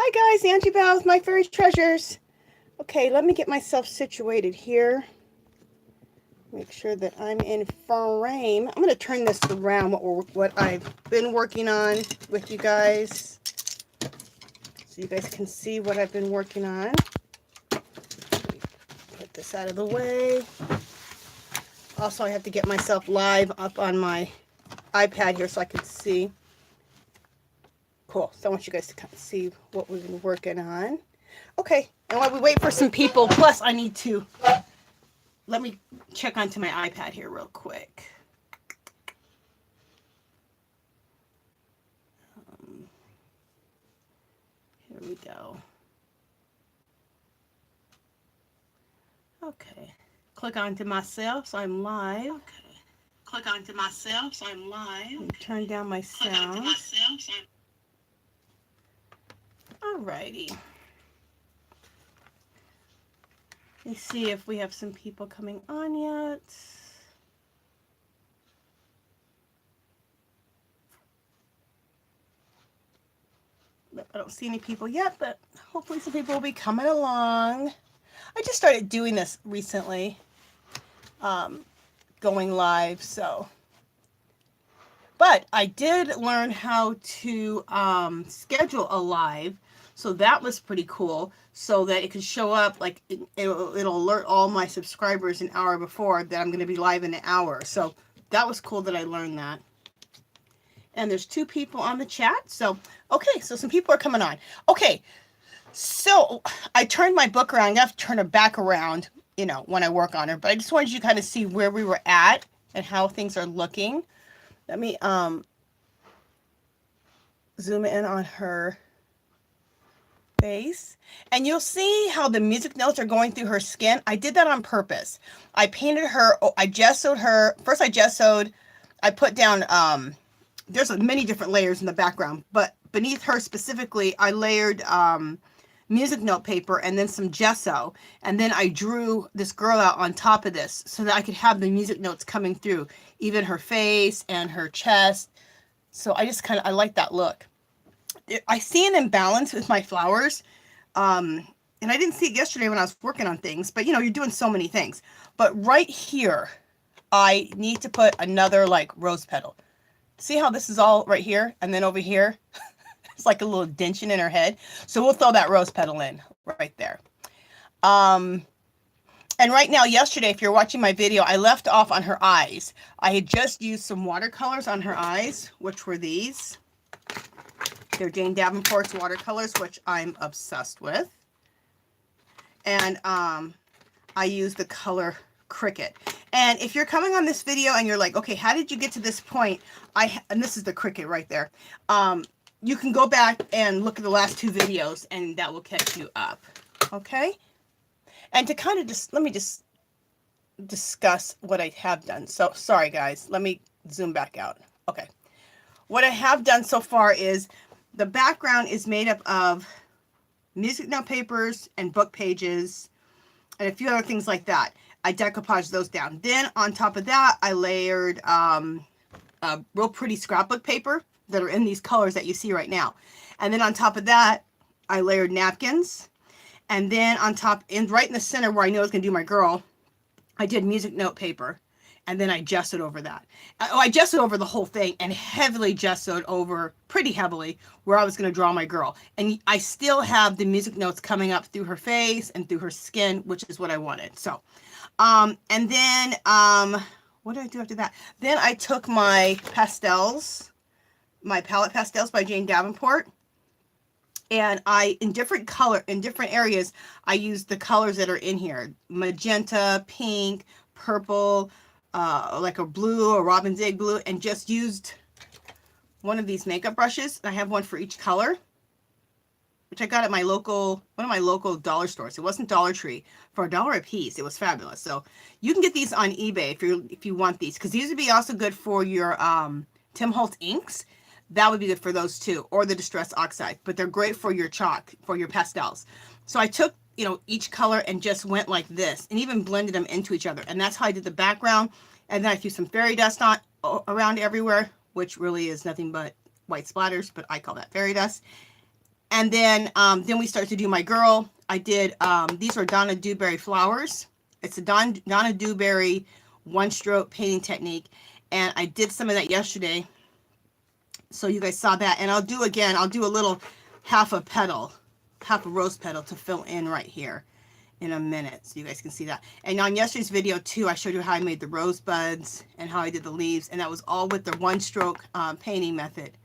Hi guys, Angie Bell with My Fairy Treasures. Okay, let me get myself situated here. Make sure that I'm in frame. I'm going to turn this around, what I've been working on with you guys, so you guys can see what I've been working on. Put this out of the way. Also, I have to get myself live up on my iPad here so I can see. Cool. So I want you guys to kind of see what we've been working on. Okay, and while we wait for some people, plus I need to, let me check onto my iPad here real quick. Here we go. Okay, click onto myself so I'm live. Okay, click onto myself so I'm live. Turn down my sound. Alrighty. Let's see if we have some people coming on yet. I don't see any people yet, but hopefully some people will be coming along. I just started doing this recently, going live, so. But I did learn how to schedule a live, so that was pretty cool, so that it could show up, like, it'll alert all my subscribers an hour before that I'm going to be live in an hour. So that was cool that I learned that. And there's 2 people on the chat, so, okay, so some people are coming on. Okay, so I turned my book around. I have to turn it back around, you know, when I work on her, but I just wanted you to kind of see where we were at and how things are looking. Let me zoom in on her face, and you'll see how the music notes are going through her skin. I did that on purpose. I painted her, I gessoed her. First I gessoed, I put down, there's many different layers in the background, but beneath her specifically, I layered music note paper and then some gesso, and then I drew this girl out on top of this so that I could have the music notes coming through, even her face and her chest. So I just I like that look. I see an imbalance with my flowers, and I didn't see it yesterday when I was working on things, but you know, you're doing so many things. But right here, I need to put another like rose petal. See how this is all right here, and then over here, it's like a little dention in her head. So we'll throw that rose petal in right there. And right now, yesterday, if you're watching my video, I left off on her eyes. I had just used some watercolors on her eyes, which were these. They're Jane Davenport's watercolors, which I'm obsessed with. And I used the color Cricut. And if you're coming on this video and you're like, okay, how did you get to this point? And this is the Cricut right there. You can go back and look at the last 2 videos and that will catch you up. Okay? And to kind of let me just discuss what I have done. So sorry guys, let me zoom back out. Okay. What I have done so far is the background is made up of music note papers and book pages and a few other things like that. I decoupaged those down. Then on top of that, I layered a real pretty scrapbook paper that are in these colors that you see right now. And then on top of that, I layered napkins. And then on top, and right in the center where I know I was going to do my girl, I did music note paper. And then I gessoed over that. I gessoed over the whole thing and heavily gessoed over, pretty heavily, where I was going to draw my girl. And I still have the music notes coming up through her face and through her skin, which is what I wanted. So, and then, what did I do after that? Then I took my pastels, my palette pastels by Jane Davenport. And in different areas, I used the colors that are in here. Magenta, pink, purple, like a blue, a robin's egg blue, and just used one of these makeup brushes. I have one for each color, which I got at one of my local dollar stores. It wasn't Dollar Tree, for $1 a piece. It was fabulous. So you can get these on eBay if you want these, because these would be also good for your Tim Holtz inks. That would be good for those too, or the Distress Oxide, but they're great for your chalk, for your pastels. So I took, you know, each color and just went like this and even blended them into each other. And that's how I did the background. And then I threw some fairy dust on around everywhere, which really is nothing but white splatters, but I call that fairy dust. And then we start to do my girl. I did, these are Donna Dewberry flowers. It's a Donna Dewberry one stroke painting technique. And I did some of that yesterday. So you guys saw that. And I'll do a little half a rose petal to fill in right here in a minute. So you guys can see that. And on yesterday's video too, I showed you how I made the rosebuds and how I did the leaves. And that was all with the one stroke painting method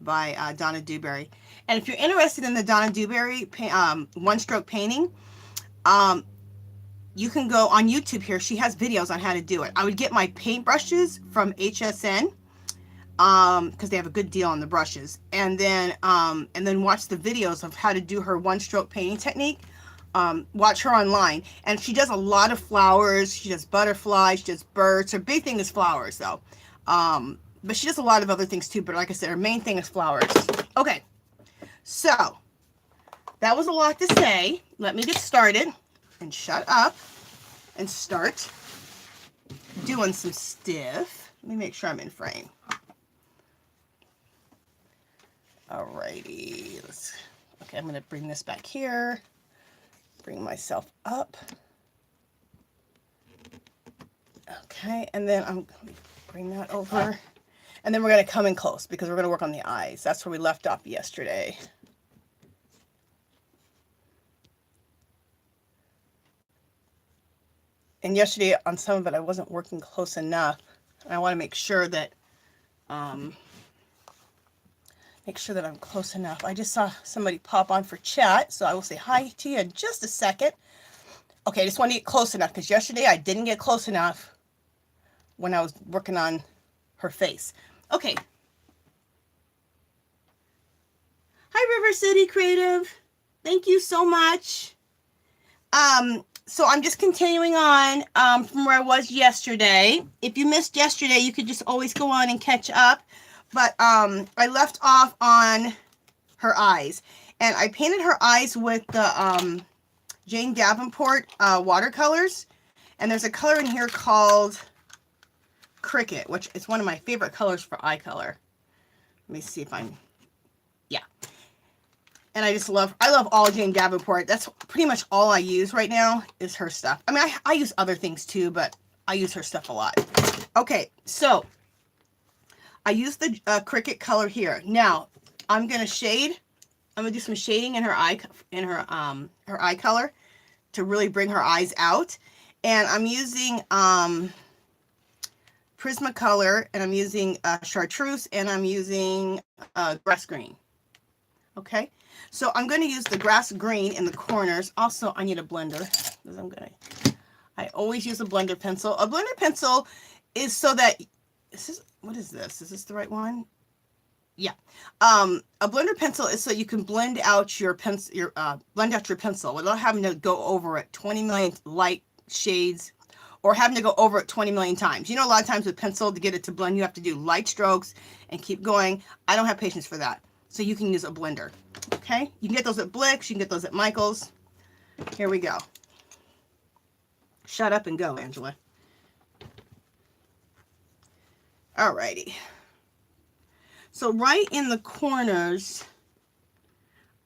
by Donna Dewberry. And if you're interested in the Donna Dewberry one stroke painting, you can go on YouTube here. She has videos on how to do it. I would get my paint brushes from HSN because they have a good deal on the brushes, and then watch the videos of how to do her one stroke painting technique. Watch her online, and she does a lot of flowers. She does butterflies, she does birds. Her big thing is flowers though, but she does a lot of other things too, but like I said, her main thing is flowers. Okay, so that was a lot to say. Let me get started and shut up and start doing some stuff. Let me make sure I'm in frame. Alrighty, okay, I'm gonna bring this back here, bring myself up. Okay, and then I'm gonna bring that over. And then we're gonna come in close because we're gonna work on the eyes. That's where we left off yesterday. And yesterday on some of it, I wasn't working close enough. And I want to make sure that I'm close enough. I just saw somebody pop on for chat, so I will say hi to you in just a second. Okay, I just want to get close enough because yesterday I didn't get close enough when I was working on her face. Okay. Hi, River City Creative. Thank you so much. So I'm just continuing on from where I was yesterday. If you missed yesterday, you could just always go on and catch up. But I left off on her eyes. And I painted her eyes with the Jane Davenport watercolors. And there's a color in here called Cricket, which is one of my favorite colors for eye color. Let me see if yeah. And I love all Jane Davenport. That's pretty much all I use right now is her stuff. I mean, I use other things too, but I use her stuff a lot. Okay, so I use the Cricket color here. Now, I'm going to shade. I'm going to do some shading in her eye, her eye color to really bring her eyes out. And I'm using Prismacolor, and I'm using Chartreuse, and I'm using Grass Green. Okay, so I'm going to use the Grass Green in the corners. Also, I need a blender because I always use a blender pencil. A blender pencil is so that what is this? Is this the right one? Yeah. A blender pencil is so you can blend out your pencil, without having to go over it 20 million light shades or having to go over it 20 million times. You know, a lot of times with pencil to get it to blend, you have to do light strokes and keep going. I don't have patience for that. So you can use a blender, okay? You can get those at Blick's, you can get those at Michael's. Here we go. Shut up and go, Angela. Alrighty. So right in the corners,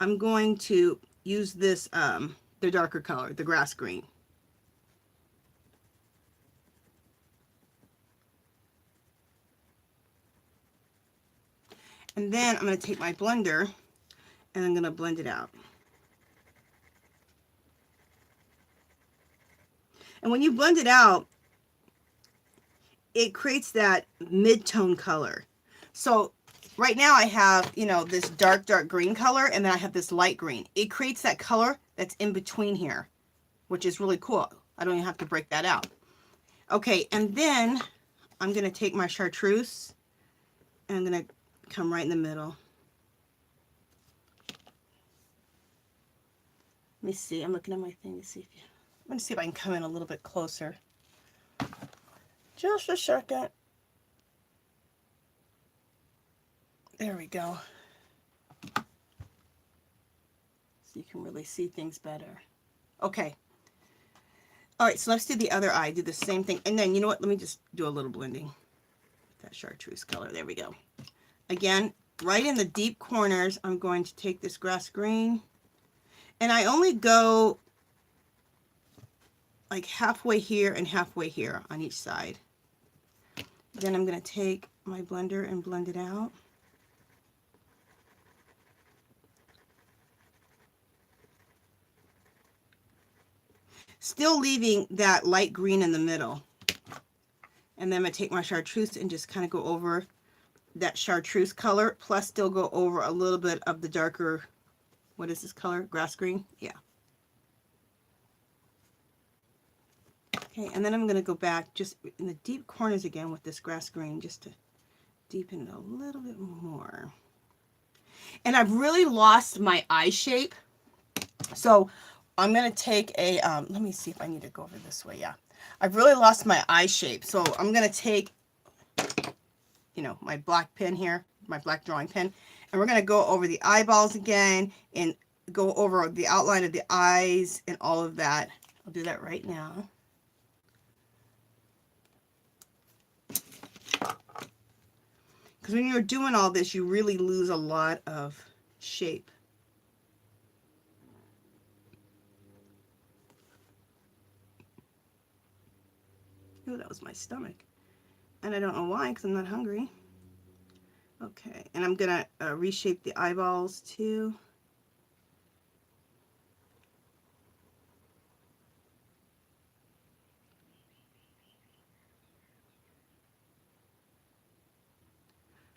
I'm going to use this, the darker color, the Grass Green. And then I'm going to take my blender and I'm going to blend it out. And when you blend it out, it creates that mid-tone color. So right now I have, you know, this dark green color, and then I have this light green. It creates that color that's in between here, which is really cool. I don't even have to break that out. Okay, and then I'm going to take my Chartreuse and I'm going to come right in the middle. Let me see. I'm looking at my thing to see if I'm going to see if I can come in a little bit closer. Just a second. There we go. So you can really see things better. Okay. All right, so let's do the other eye. Do the same thing. And then, you know what? Let me just do a little blending with that Chartreuse color. There we go. Again, right in the deep corners, I'm going to take this grass green, and I only go like halfway here and halfway here on each side. Then I'm going to take my blender and blend it out. Still leaving that light green in the middle. And then I'm going to take my chartreuse and just kind of go over that chartreuse color, plus still go over a little bit of the darker, what is this color? Grass green? Yeah. Okay, and then I'm going to go back just in the deep corners again with this grass green just to deepen it a little bit more. And I've really lost my eye shape. So I'm going to take a, let me see if I need to go over this way. Yeah. I've really lost my eye shape. So I'm going to take, you know, my black pen here, my black drawing pen, and we're going to go over the eyeballs again and go over the outline of the eyes and all of that. I'll do that right now. Because when you're doing all this, you really lose a lot of shape. Oh, that was my stomach. And I don't know why, because I'm not hungry. Okay, and I'm going to reshape the eyeballs too.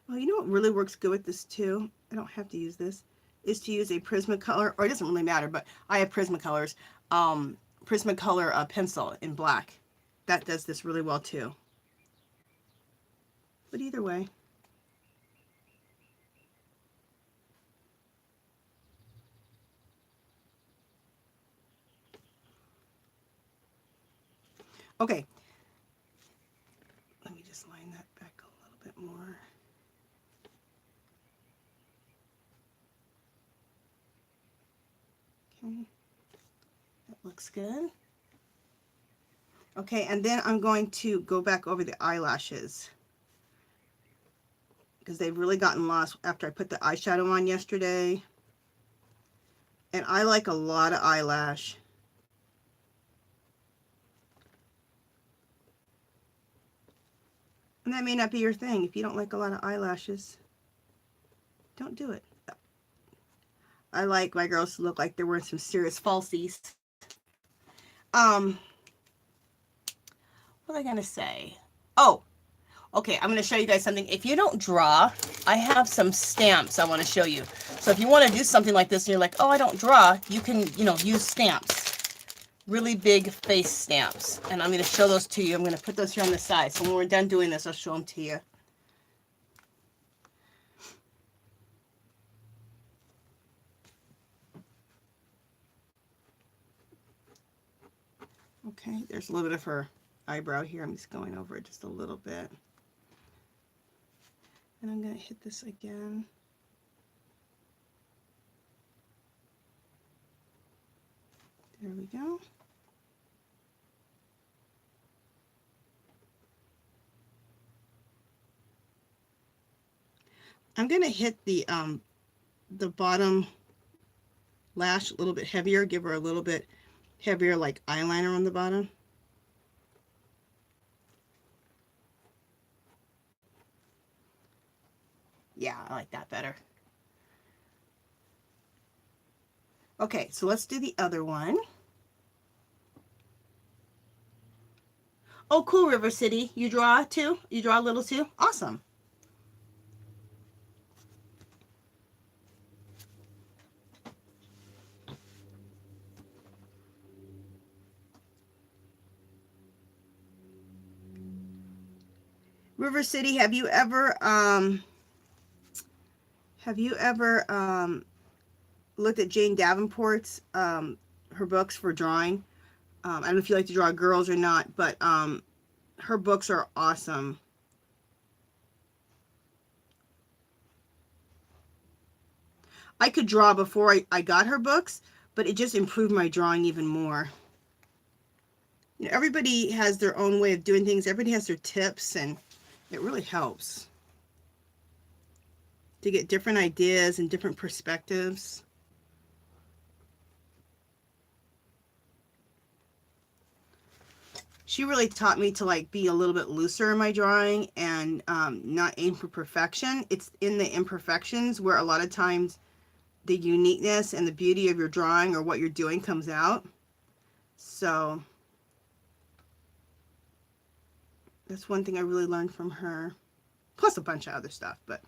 Well, you know what really works good with this too? I don't have to use this. Is to use a Prismacolor, or it doesn't really matter, but I have Prismacolors. Prismacolor pencil in black. That does this really well too. But either way. Okay. Let me just line that back a little bit more. Okay. That looks good. Okay, and then I'm going to go back over the eyelashes because they've really gotten lost after I put the eyeshadow on yesterday. And I like a lot of eyelash. And that may not be your thing. If you don't like a lot of eyelashes, don't do it. I like my girls to look like they're wearing some serious falsies. What was I going to say? Oh, okay, I'm going to show you guys something. If you don't draw, I have some stamps I want to show you. So if you want to do something like this and you're like, oh, I don't draw, you can, you know, use stamps. Really big face stamps. And I'm going to show those to you. I'm going to put those here on the side. So when we're done doing this, I'll show them to you. Okay, there's a little bit of her eyebrow here. I'm just going over it just a little bit. And I'm going to hit this again. There we go. I'm going to hit the bottom lash a little bit heavier, give her a little bit heavier like eyeliner on the bottom. Yeah, I like that better. Okay, so let's do the other one. Oh, cool, River City. You draw too? You draw a little too? Awesome. River City, have you ever looked at Jane Davenport's her books for drawing? I don't know if you like to draw girls or not, but her books are awesome. I could draw before I got her books, but it just improved my drawing even more. You know, everybody has their own way of doing things. Everybody has their tips, and it really helps to get different ideas and different perspectives. She really taught me to like be a little bit looser in my drawing and not aim for perfection. It's in the imperfections where a lot of times the uniqueness and the beauty of your drawing or what you're doing comes out. So that's one thing I really learned from her, plus a bunch of other stuff. But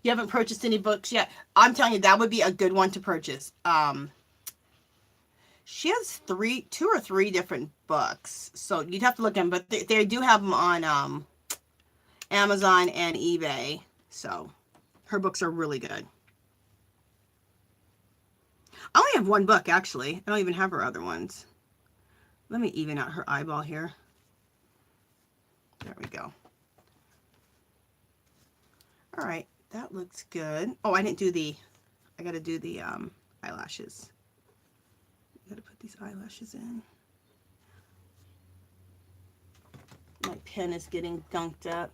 you haven't purchased any books yet? I'm telling you, that would be a good one to purchase. She has two or three different books, so you'd have to look at them, but they do have them on Amazon and eBay. So her books are really good. I only have one book, actually. I don't even have her other ones. Let me even out her eyeball here. There we go. All right, that looks good. Oh, I didn't do I got to do the eyelashes. I got to put these eyelashes in. My pen is getting gunked up.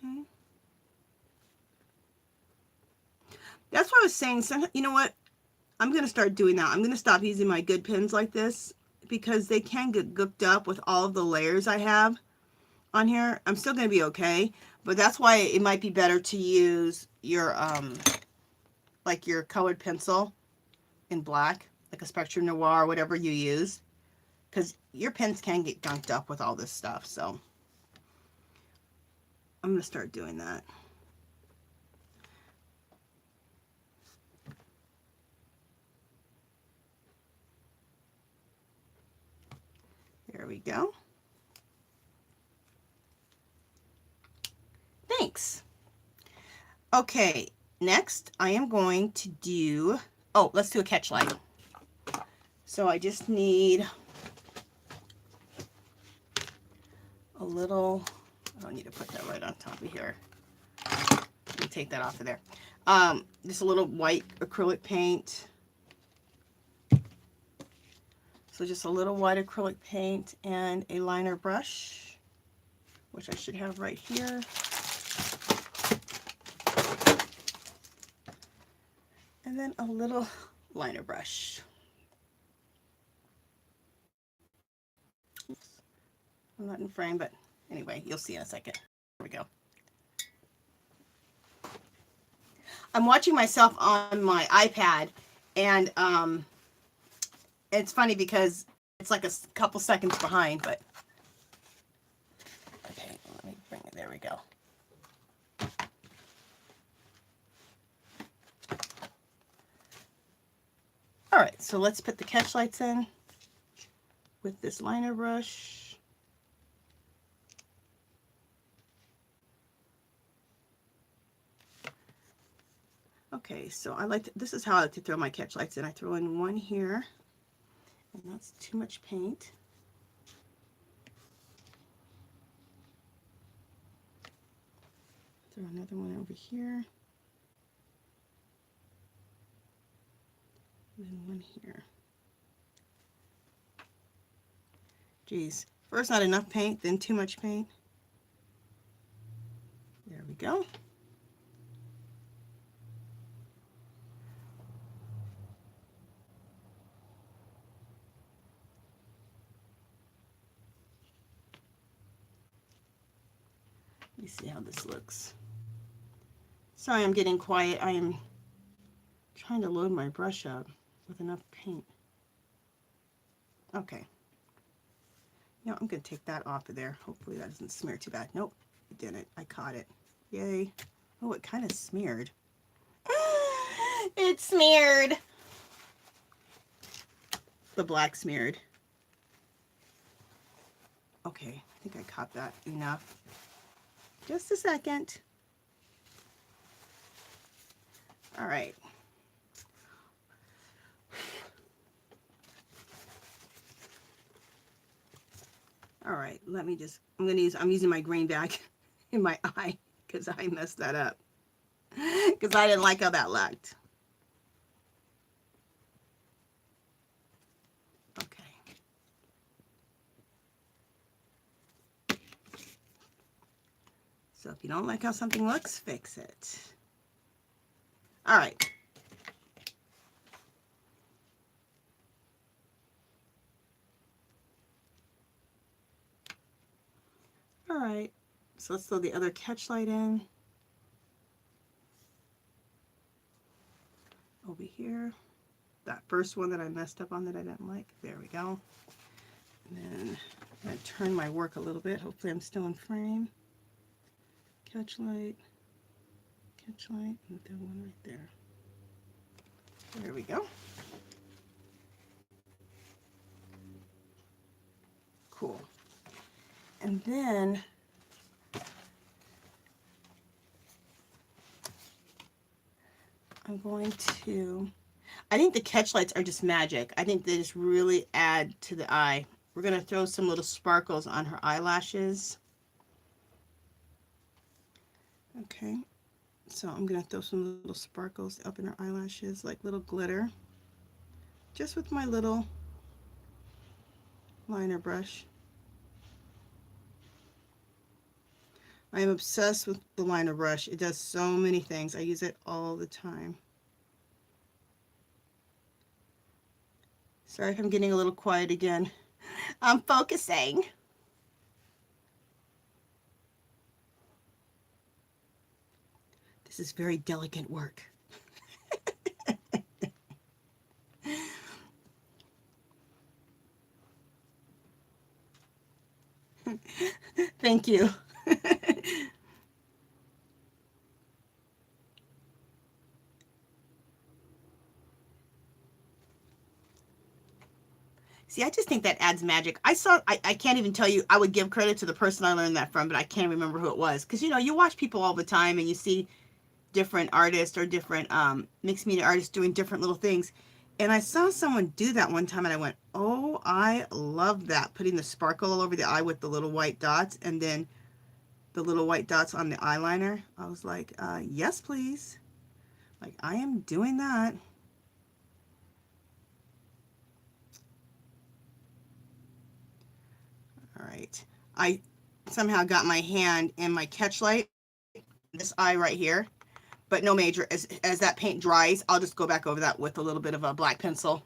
Okay. That's what I was saying. So, you know what? I'm going to start doing that. I'm going to stop using my good pens like this because they can get gooked up with all of the layers I have on here. I'm still going to be okay, but that's why it might be better to use your, like your colored pencil in black, like a Spectrum Noir or whatever you use, because your pens can get gunked up with all this stuff. So I'm going to start doing that. There we go. Thanks. Okay, next I am going to do, oh, let's do a catch light. So I just need a little, I don't need to put that right on top of here. Let me take that off of there. Just a little white acrylic paint. So just a little white acrylic paint and a liner brush, which I should have right here. And then a little liner brush. Oops. I'm not in frame, but anyway, you'll see in a second. There we go. I'm watching myself on my iPad, and it's funny because it's like a couple seconds behind, but okay, let me bring it, there we go. All right, so let's put the catch lights in with this liner brush. Okay, so I like to, this is how I like to throw my catch lights in. I throw in one here, and that's too much paint. Throw another one over here. And then one here. Geez, first not enough paint, then too much paint. There we go. Let me see how this looks. Sorry, I'm getting quiet. I am trying to load my brush up with enough paint. Okay. You know, I'm going to take that off of there. Hopefully that doesn't smear too bad. Nope, it didn't. I caught it. Yay. Oh, it kind of smeared. It smeared. The black smeared. Okay, I think I caught that enough. Just a second. All right. All right, let me just, I'm using my green bag in my eye because I messed that up. Because I didn't like how that looked. Okay. So if you don't like how something looks, fix it. All right. All right. So let's throw the other catch light in. Over here. That first one that I messed up on that I didn't like. There we go. And then I'm going to turn my work a little bit. Hopefully I'm still in frame. Catch light, and that one right there. There we go. Cool. And then I'm going to, I think the catch lights are just magic. I think they just really add to the eye. We're going to throw some little sparkles on her eyelashes. Okay, so I'm going to throw some little sparkles up in her eyelashes, like little glitter, just with my little liner brush. I am obsessed with the liner brush. It does so many things. I use it all the time. Sorry if I'm getting a little quiet again. I'm focusing. This is very delicate work. Thank you. See, I just think that adds magic. I can't even tell you, I would give credit to the person I learned that from, but I can't remember who it was. Because, you know, you watch people all the time and you see different artists or different mixed media artists doing different little things. And I saw someone do that one time and I went, oh, I love that. Putting the sparkle all over the eye with the little white dots and then the little white dots on the eyeliner. I was like, yes, please. Like, I am doing that. All right. I somehow got my hand in my catch light, this eye right here, but no major. As that paint dries, I'll just go back over that with a little bit of a black pencil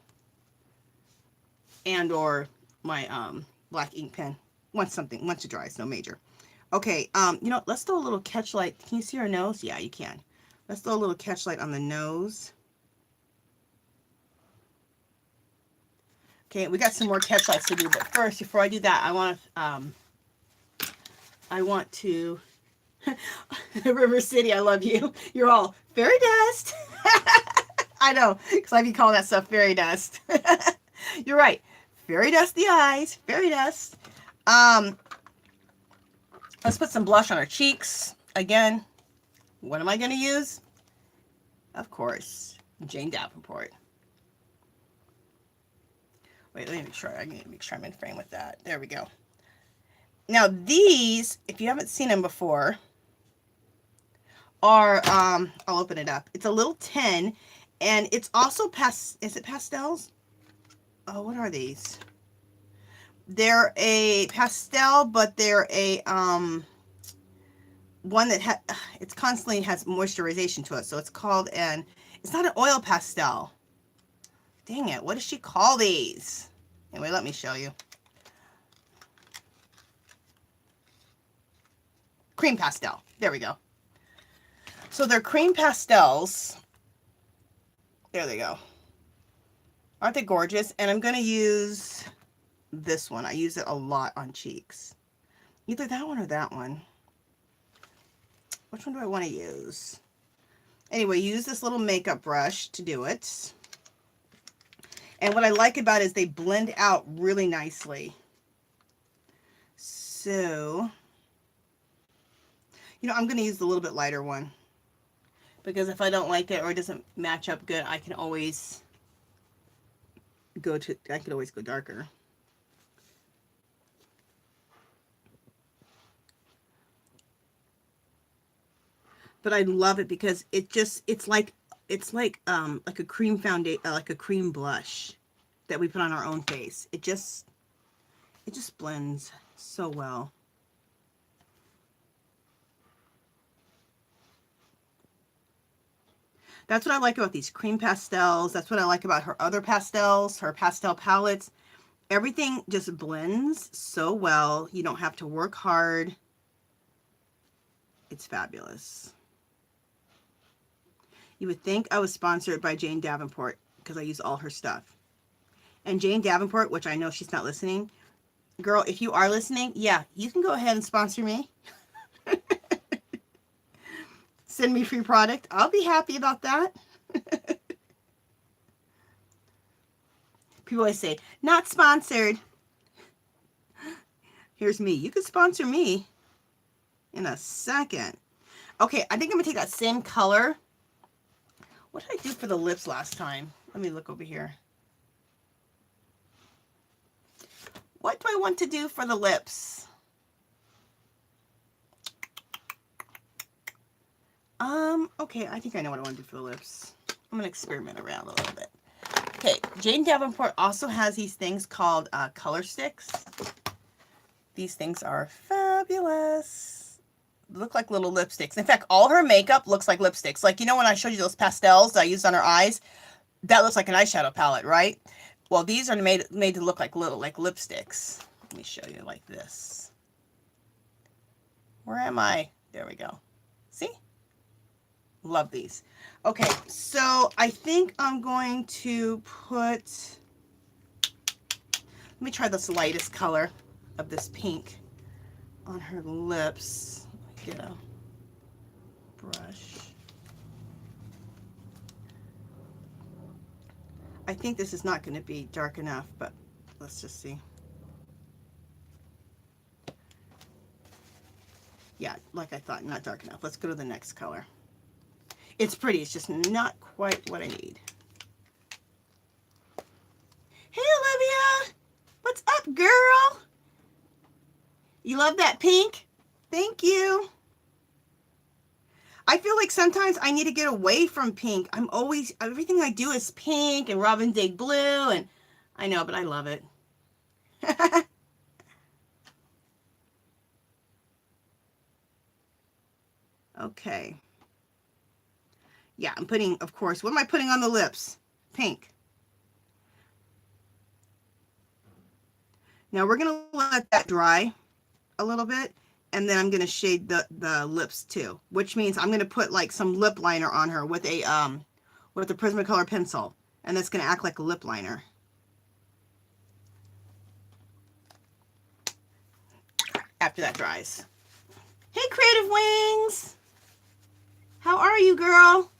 and or my black ink pen. Once it dries, no major. Okay, you know, let's throw a little catch light. Can you see her nose? Yeah, you can. Let's throw a little catch light on the nose. Okay, we got some more catch lights to do, but first, before I do that, I want to River City, I love you. You're all fairy dust. I know, because I be calling that stuff fairy dust. You're right. Fairy dust the eyes. Fairy dust. Let's put some blush on our cheeks. Again, what am I going to use? Of course, Jane Davenport. Wait, let me make sure. I need to make sure I'm in frame with that. There we go. Now these, if you haven't seen them before, are, I'll open it up. It's a little tin, and it's also is it pastels? Oh, what are these? They're a pastel, but they're a, one that it's constantly has moisturization to it. So it's called it's not an oil pastel. Dang it, what does she call these? Anyway, let me show you. Cream pastel. There we go. So they're cream pastels. There they go. Aren't they gorgeous? And I'm going to use this one. I use it a lot on cheeks. Either that one or that one. Which one do I want to use? Anyway, use this little makeup brush to do it. And what I like about it is they blend out really nicely. So, you know, I'm going to use the little bit lighter one. Because if I don't like it or it doesn't match up good, I can always go darker. but I love it because it's like a cream foundation, like a cream blush that we put on our own face. It just blends so well. That's what I like about these cream pastels. That's what I like about her other pastels, her pastel palettes. Everything just blends so well. You don't have to work hard. It's fabulous. You would think I was sponsored by Jane Davenport because I use all her stuff. And Jane Davenport, which I know she's not listening, girl, if you are listening, yeah, you can go ahead and sponsor me. Send me free product. I'll be happy about that. People always say, not sponsored. Here's me. You can sponsor me in a second. Okay, I think I'm going to take that same color. What did I do for the lips last time? Let me look over here. What do I want to do for the lips? Okay, I think I know what I want to do for the lips. I'm going to experiment around a little bit. Okay, Jane Davenport also has these things called color sticks. These things are fabulous. Look like little lipsticks. In fact, all her makeup looks like lipsticks. Like, you know when I showed you those pastels that I used on her eyes? That looks like an eyeshadow palette, right? Well, these are made to look like little lipsticks. Let me show you like this. Where am I? There we go. See? Love these. Okay, so I think I'm going to put, let me try this lightest color of this pink on her lips. Get a brush. I think this is not going to be dark enough, but let's just see. Yeah, like I thought, not dark enough. Let's go to the next color. It's pretty, it's just not quite what I need. Hey, Olivia! What's up, girl? You love that pink? Thank you. I feel like sometimes I need to get away from pink. Everything I do is pink and Robin Day blue, and I know, but I love it. Okay. Yeah, I'm putting, of course, what am I putting on the lips? Pink. Now we're going to let that dry a little bit, and then I'm going to shade the lips too, which means I'm going to put like some lip liner on her with a Prismacolor pencil, and that's going to act like a lip liner. After that dries. Hey, Creative Wings! How are you, girl?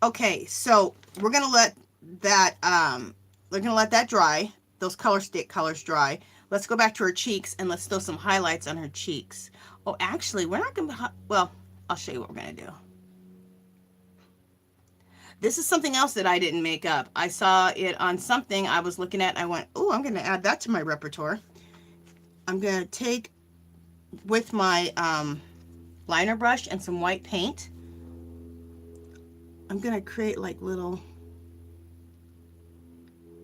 Okay, so we're gonna let that dry. Those color stick colors dry. Let's go back to her cheeks and let's throw some highlights on her cheeks. Oh, actually, we're not gonna. Well, I'll show you what we're gonna do. This is something else that I didn't make up. I saw it on something I was looking at. And I went, oh, I'm gonna add that to my repertoire. I'm gonna take with my liner brush and some white paint. I'm going to create like little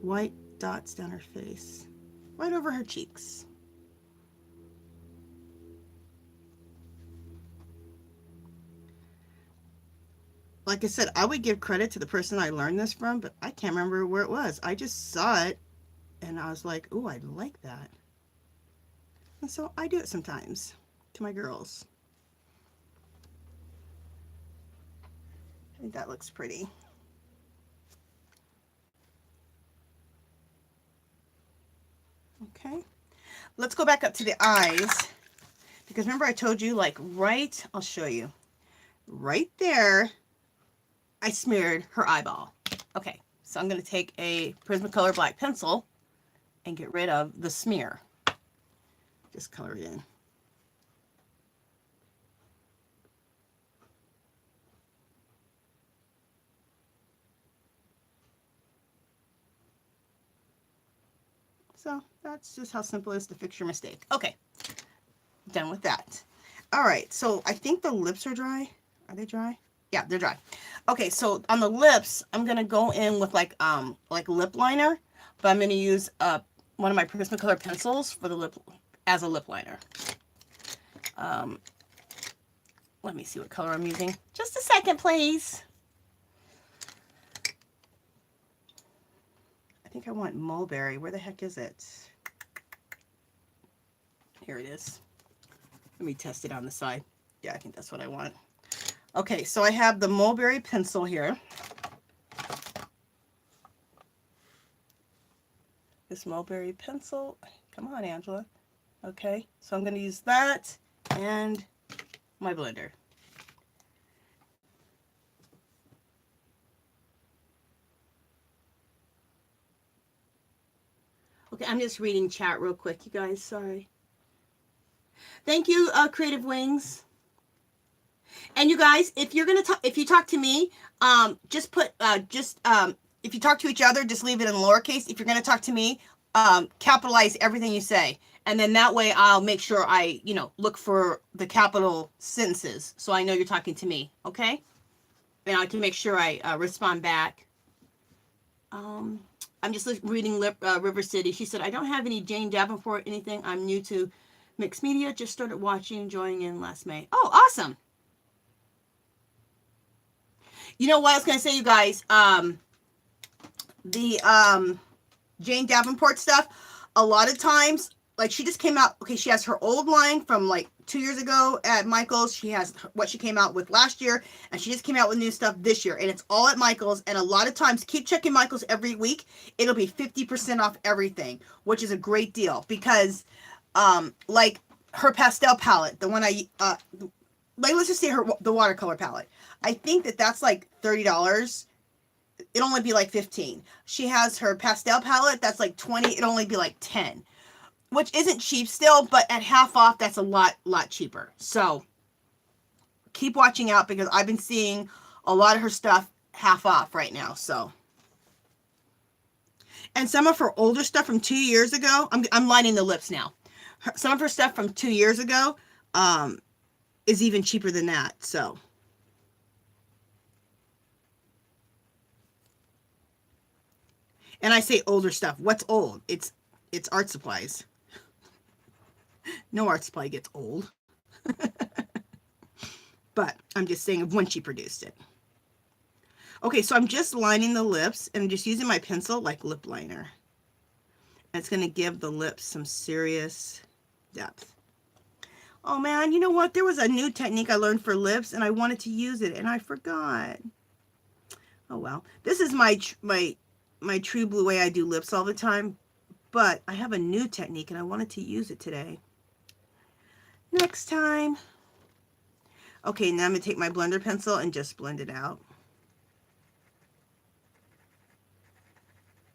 white dots down her face, right over her cheeks. Like I said, I would give credit to the person I learned this from, but I can't remember where it was. I just saw it and I was like, oh, I like that. And so I do it sometimes to my girls. I think that looks pretty. Okay, let's go back up to the eyes, because remember I told you, like, I'll show you. Right there, I smeared her eyeball. Okay, so I'm going to take a Prismacolor black pencil and get rid of the smear. Just color it in. So that's just how simple it is to fix your mistake. Okay, done with that. All right, so I think the lips are dry. Are they dry? Yeah, they're dry. Okay, so on the lips, I'm gonna go in with like lip liner, but I'm gonna use one of my Prismacolor pencils for the lip as a lip liner. Let me see what color I'm using. Just a second, please. I think I want Mulberry. Where the heck is it? Here it is. Let me test it on the side. Yeah, I think that's what I want. Okay, so I have the Mulberry pencil here. This Mulberry pencil. Come on, Angela. Okay, so I'm going to use that and my blender. Okay, I'm just reading chat real quick, you guys. Sorry. Thank you, Creative Wings. And you guys, if you're gonna talk, if you talk to me, just put if you talk to each other, just leave it in lowercase. If you're gonna talk to me, capitalize everything you say, and then that way I'll make sure I, look for the capital sentences, so I know you're talking to me. Okay, and I can make sure I respond back. I'm just reading River City. She said, I don't have any Jane Davenport anything. I'm new to mixed media. Just started watching and joining in last May. Oh, awesome. You know what I was going to say, you guys? The Jane Davenport stuff, a lot of times, like she just came out, okay, she has her old line from like 2 years ago at Michael's. She has what she came out with last year, and she just came out with new stuff this year, and it's all at Michael's. And a lot of times, keep checking Michael's every week. It'll be 50% off everything, which is a great deal because, like her pastel palette, the one let's just say the watercolor palette. I think that's like $30. It'd only be like $15. She has her pastel palette that's like $20. It'd only be like $10. Which isn't cheap still, but at half off, that's a lot cheaper. So keep watching out because I've been seeing a lot of her stuff half off right now. So, and some of her older stuff from 2 years ago, I'm lining the lips now. Some of her stuff from 2 years ago is even cheaper than that. So. And I say older stuff. What's old? It's art supplies. No art supply gets old. But I'm just saying of when she produced it. Okay, so I'm just lining the lips and I'm just using my pencil like lip liner. And it's going to give the lips some serious depth. Oh man, you know what? There was a new technique I learned for lips and I wanted to use it and I forgot. Oh well. This is my True Blue way I do lips all the time. But I have a new technique and I wanted to use it today. Next time. Okay, now I'm going to take my blender pencil and just blend it out.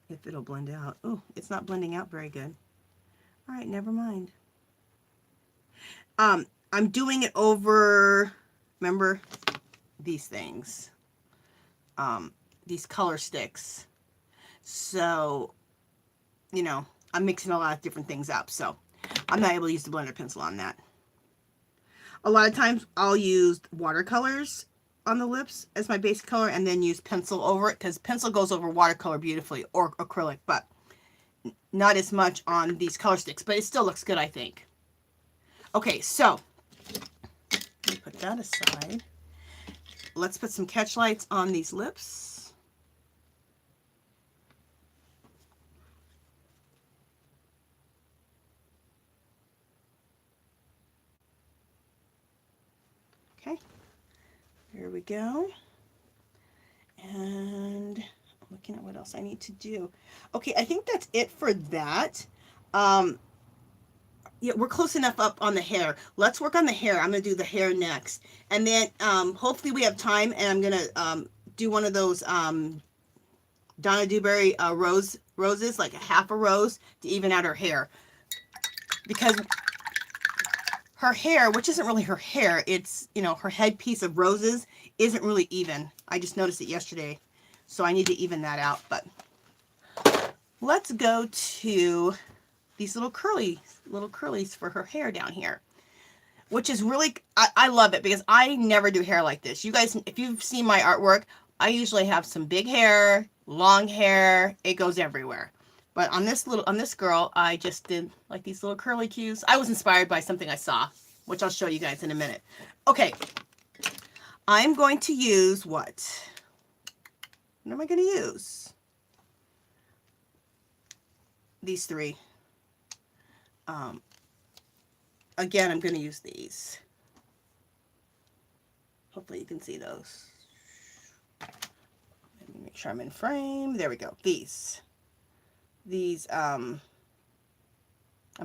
If it'll blend out. Oh, it's not blending out very good. All right, never mind. I'm doing it over, remember, these things. These color sticks. So, I'm mixing a lot of different things up. So, I'm not able to use the blender pencil on that. A lot of times I'll use watercolors on the lips as my base color and then use pencil over it because pencil goes over watercolor beautifully or acrylic, but not as much on these color sticks, but it still looks good, I think. Okay, so let me put that aside. Let's put some catch lights on these lips. Okay, here we go. And I'm looking at what else I need to do. Okay, I think that's it for that. Yeah, we're close enough up on the hair. Let's work on the hair. I'm going to do the hair next. And then hopefully we have time and I'm going to do one of those Donna Dewberry roses, like a half a rose to even out her hair. Because her hair, which isn't really her hair, it's, her headpiece of roses isn't really even. I just noticed it yesterday, so I need to even that out. But let's go to these little curlies for her hair down here. which is really, I love it because I never do hair like this. You guys, if you've seen my artwork, I usually have some big hair, long hair, it goes everywhere. But on this girl, I just did like these little curly cues. I was inspired by something I saw, which I'll show you guys in a minute. Okay, I'm going to use what? What am I going to use? These three. Again, I'm going to use these. Hopefully you can see those. Let me make sure I'm in frame. There we go. These, I'm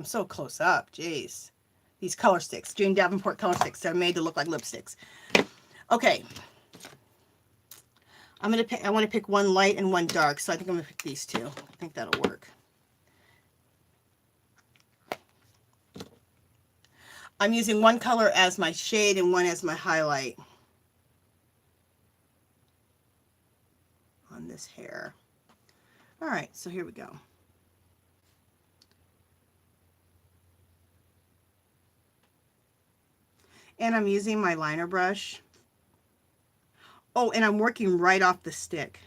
so close up. Jeez. These color sticks, Jane Davenport color sticks. They're made to look like lipsticks. Okay. I want to pick one light and one dark, so I think I'm going to pick these two. I think that'll work. I'm using one color as my shade and one as my highlight on this hair. All right, so here we go. And I'm using my liner brush. Oh, and I'm working right off the stick.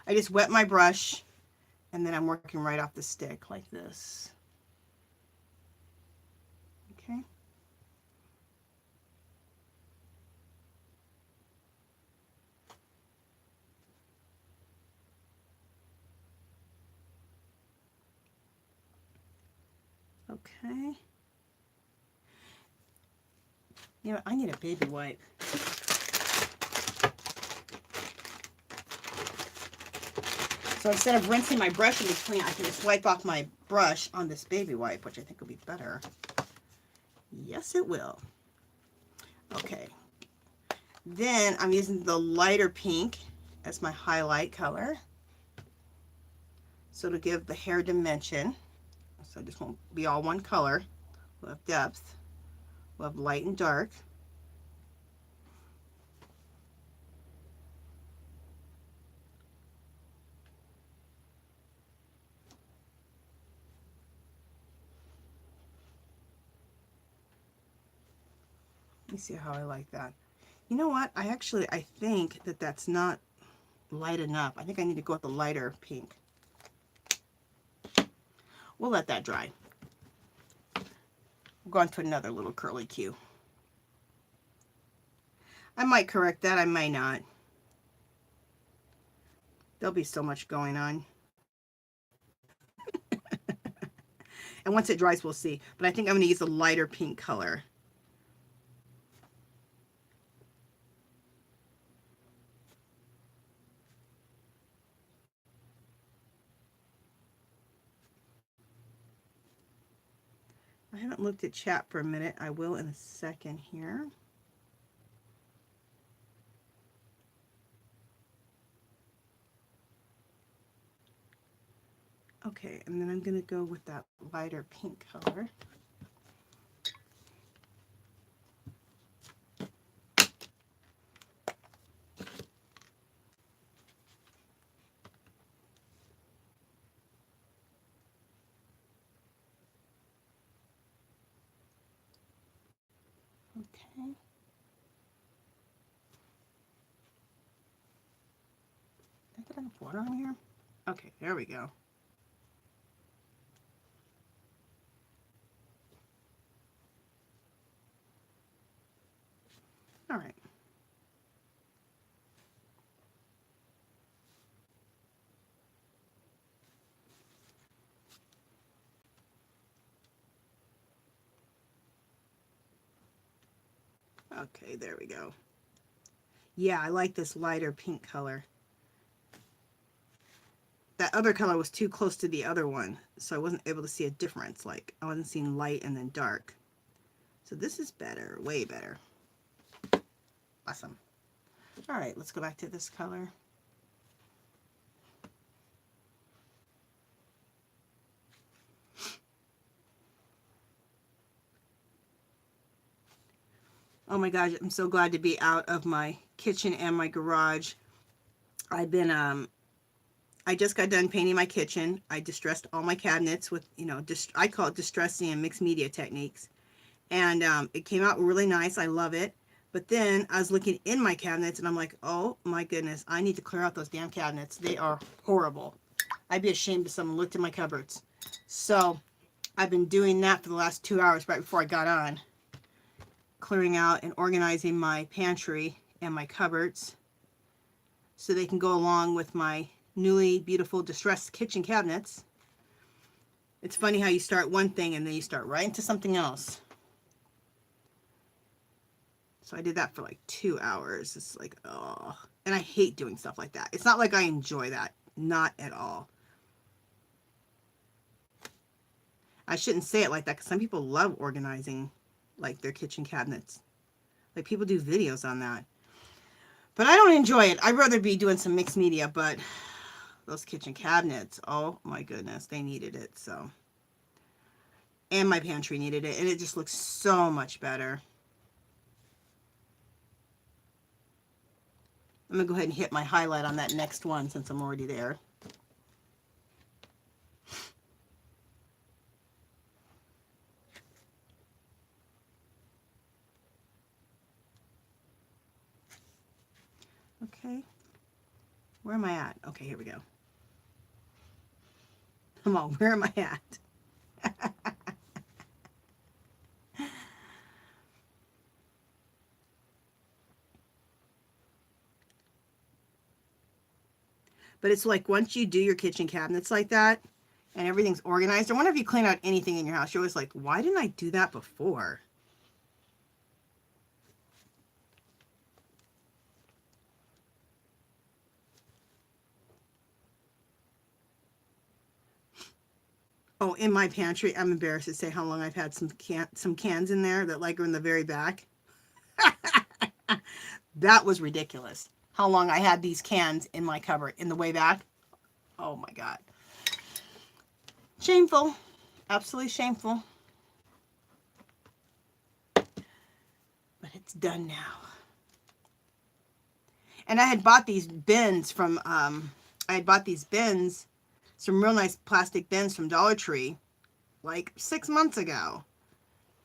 I just wet my brush and then I'm working right off the stick like this. Okay. Okay. You know, I need a baby wipe. So instead of rinsing my brush in between, I can just wipe off my brush on this baby wipe, which I think will be better. Yes, it will. Okay. Then I'm using the lighter pink as my highlight color. So to give the hair dimension. So this won't be all one color. We'll have depth. We'll have light and dark. Let me see how I like that. You know what? I think that that's not light enough. I think I need to go with the lighter pink. We'll let that dry. We'll go on to another little curly cue. I might correct that, I might not. There'll be so much going on. And once it dries, we'll see. But I think I'm going to use a lighter pink color. I haven't looked at chat for a minute. I will in a second here. Okay, and then I'm going to go with that lighter pink color. Okay. Did I get enough water on here? Okay, there we go. All right. Okay, there we go. Yeah, I like this lighter pink color. That other color was too close to the other one, so I wasn't able to see a difference. Like, I wasn't seeing light and then dark. So this is better, way better. Awesome. All right, let's go back to this color. Oh my gosh, I'm so glad to be out of my kitchen and my garage. I've been, I just got done painting my kitchen. I distressed all my cabinets with, you know, I call it distressing and mixed media techniques. And it came out really nice. I love it. But then I was looking in my cabinets and I'm like, oh my goodness, I need to clear out those damn cabinets. They are horrible. I'd be ashamed if someone looked in my cupboards. So I've been doing that for the last 2 hours right before I got on. Clearing out and organizing my pantry and my cupboards so they can go along with my newly beautiful distressed kitchen cabinets. It's funny how you start one thing and then you start right into something else. So I did that for like 2 hours. It's like, oh, and I hate doing stuff like that. It's not like I enjoy that. Not at all. I shouldn't say it like that because some people love organizing like their kitchen cabinets. Like people do videos on that. But I don't enjoy it. I'd rather be doing some mixed media, but those kitchen cabinets, oh my goodness, they needed it. So, and my pantry needed it, and it just looks so much better. I'm going to go ahead and hit my highlight on that next one since I'm already there. Okay. Where am I at? Okay, here we go. Come on, where am I at? But it's like once you do your kitchen cabinets like that and everything's organized, or whenever you clean out anything in your house, you're always like, why didn't I do that before? Oh, in my pantry, I'm embarrassed to say how long I've had some cans in there that like are in the very back. That was ridiculous. How long I had these cans in my cupboard in the way back. Oh my God. Shameful. Absolutely shameful. But it's done now. And I had bought these bins from, some real nice plastic bins from Dollar Tree, like 6 months ago.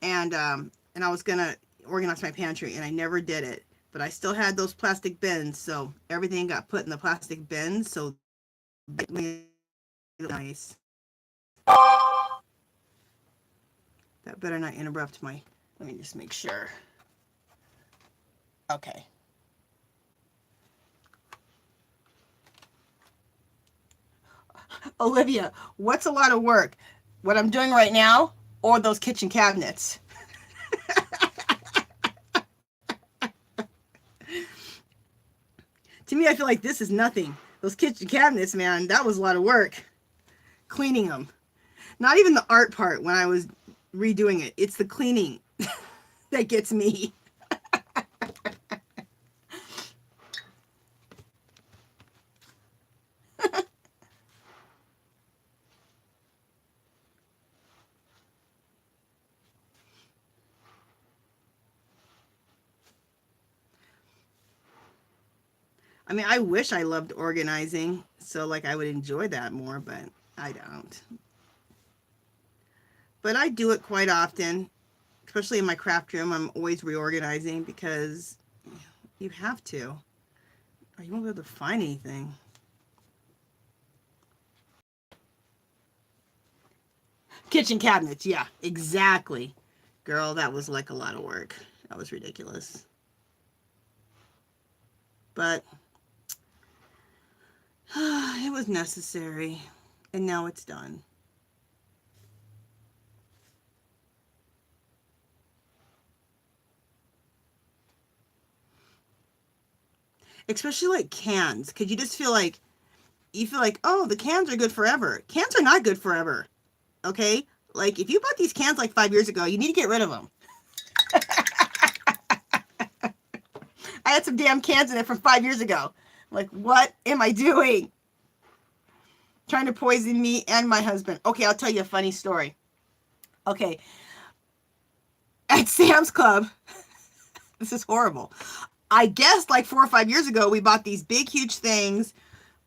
And I was going to organize my pantry, and I never did it. But I still had those plastic bins, so everything got put in the plastic bins, so it made it nice. That better not interrupt my, let me just make sure. Okay. Olivia, what's a lot of work? What I'm doing right now or those kitchen cabinets? To me, I feel like this is nothing. Those kitchen cabinets, man, that was a lot of work. Cleaning them. Not even the art part when I was redoing it. It's the cleaning that gets me. I mean, I wish I loved organizing, so like I would enjoy that more, but I don't. But I do it quite often, especially in my craft room. I'm always reorganizing because you have to, or you won't be able to find anything. Kitchen cabinets, yeah, exactly. Girl, that was like a lot of work. That was ridiculous. But it was necessary, and now it's done. Especially like cans, because you just feel like, oh, the cans are good forever. Cans are not good forever, okay? Like, if you bought these cans like 5 years ago, you need to get rid of them. I had some damn cans in it from 5 years ago. Like, what am I doing? Trying to poison me and my husband. Okay, I'll tell you a funny story. Okay. At Sam's Club, this is horrible. I guess like 4 or 5 years ago, we bought these big, huge things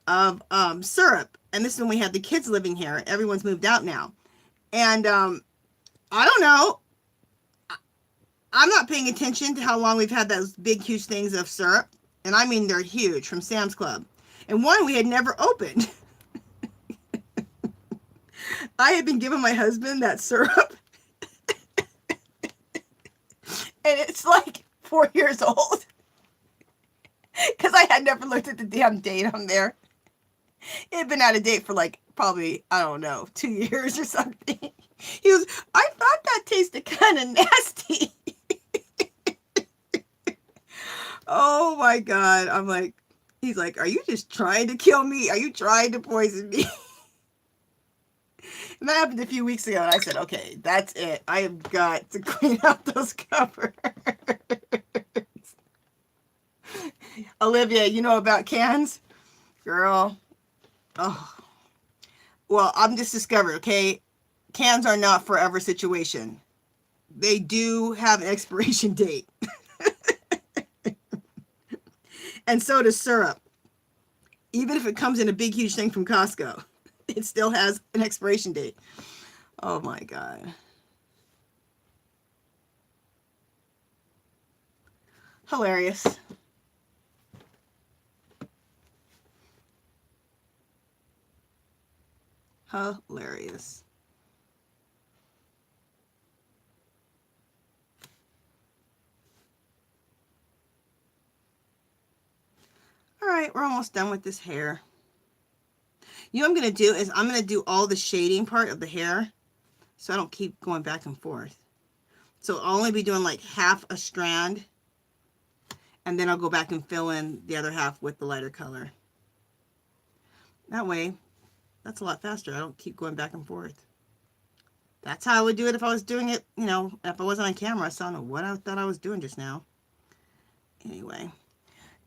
of syrup. And this is when we had the kids living here. Everyone's moved out now. And I don't know. I'm not paying attention to how long we've had those big, huge things of syrup. And I mean, they're huge from Sam's Club. And one we had never opened. I had been giving my husband that syrup. And it's like 4 years old. Because I had never looked at the damn date on there. It had been out of date for like probably, I don't know, 2 years or something. He was, I thought that tasted kind of nasty. Oh my God. I'm like, he's like, are you just trying to kill me? Are you trying to poison me? And that happened a few weeks ago. And I said, okay, that's it. I have got to clean out those covers. Olivia, you know about cans? Girl. Oh. Well, I'm just discovered, okay? Cans are not forever situation. They do have an expiration date. And so does syrup. Even if it comes in a big, huge thing from Costco, it still has an expiration date. Oh my God. Hilarious. Hilarious. All right, we're almost done with this hair. You know what I'm going to do is I'm going to do all the shading part of the hair so I don't keep going back and forth. So I'll only be doing like half a strand, and then I'll go back and fill in the other half with the lighter color. That way, that's a lot faster. I don't keep going back and forth. That's how I would do it if I was doing it, you know, if I wasn't on camera. So I don't know what I thought I was doing just now. Anyway,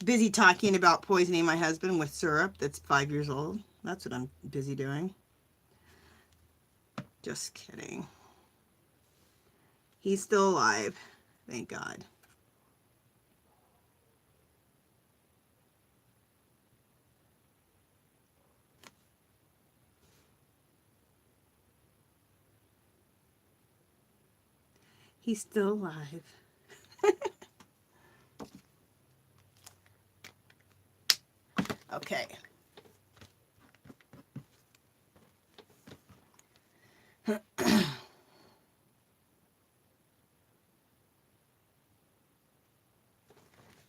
busy talking about poisoning my husband with syrup that's 5 years old. That's what I'm busy doing. Just kidding. He's still alive. Thank God. He's still alive. Okay. All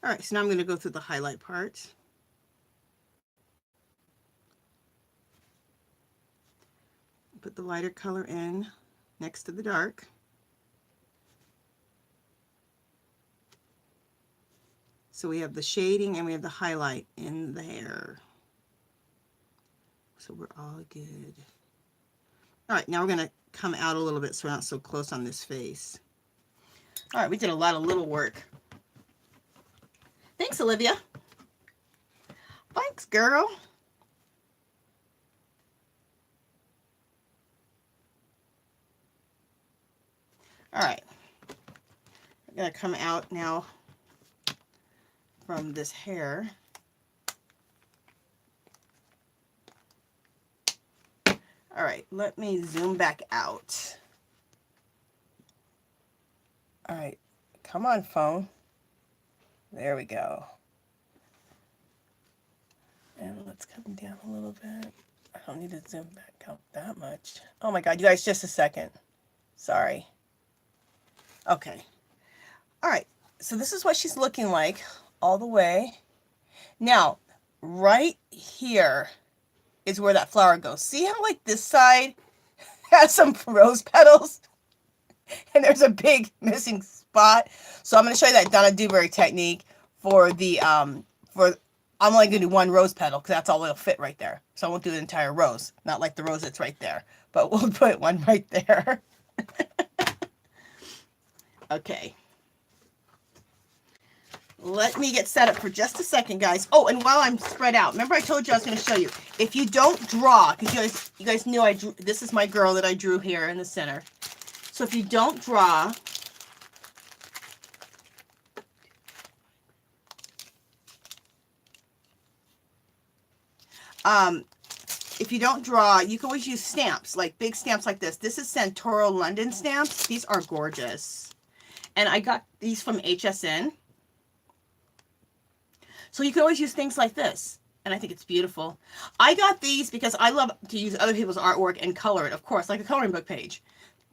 right, so now I'm going to go through the highlight parts. Put the lighter color in next to the dark. So we have the shading and we have the highlight in the hair. So we're all good. All right, now we're going to come out a little bit so we're not so close on this face. All right, we did a lot of little work. Thanks, Olivia. Thanks, girl. All right. I'm going to come out now from this hair. All right, let me zoom back out. All right, come on, phone. There we go. And let's come down a little bit. I don't need to zoom back out that much. Oh my God, you guys, just a second. Sorry. Okay. All right, so this is what she's looking like all the way. Now, right here is where that flower goes. See how like this side has some rose petals and there's a big missing spot? So I'm going to show you that Donna Dewberry technique for the, I'm only going to do one rose petal because that's all it'll fit right there. So I won't do the entire rose, not like the rose that's right there, but we'll put one right there. Okay. Let me get set up for just a second, guys. Oh, and while I'm spread out, remember I told you I was going to show you. If you don't draw, because you guys knew I drew, this is my girl that I drew here in the center. So if you don't draw, if you don't draw, you can always use stamps, like big stamps like this. This is Santoro London stamps. These are gorgeous. And I got these from HSN. So you can always use things like this. And I think it's beautiful. I got these because I love to use other people's artwork and color it, of course, like a coloring book page.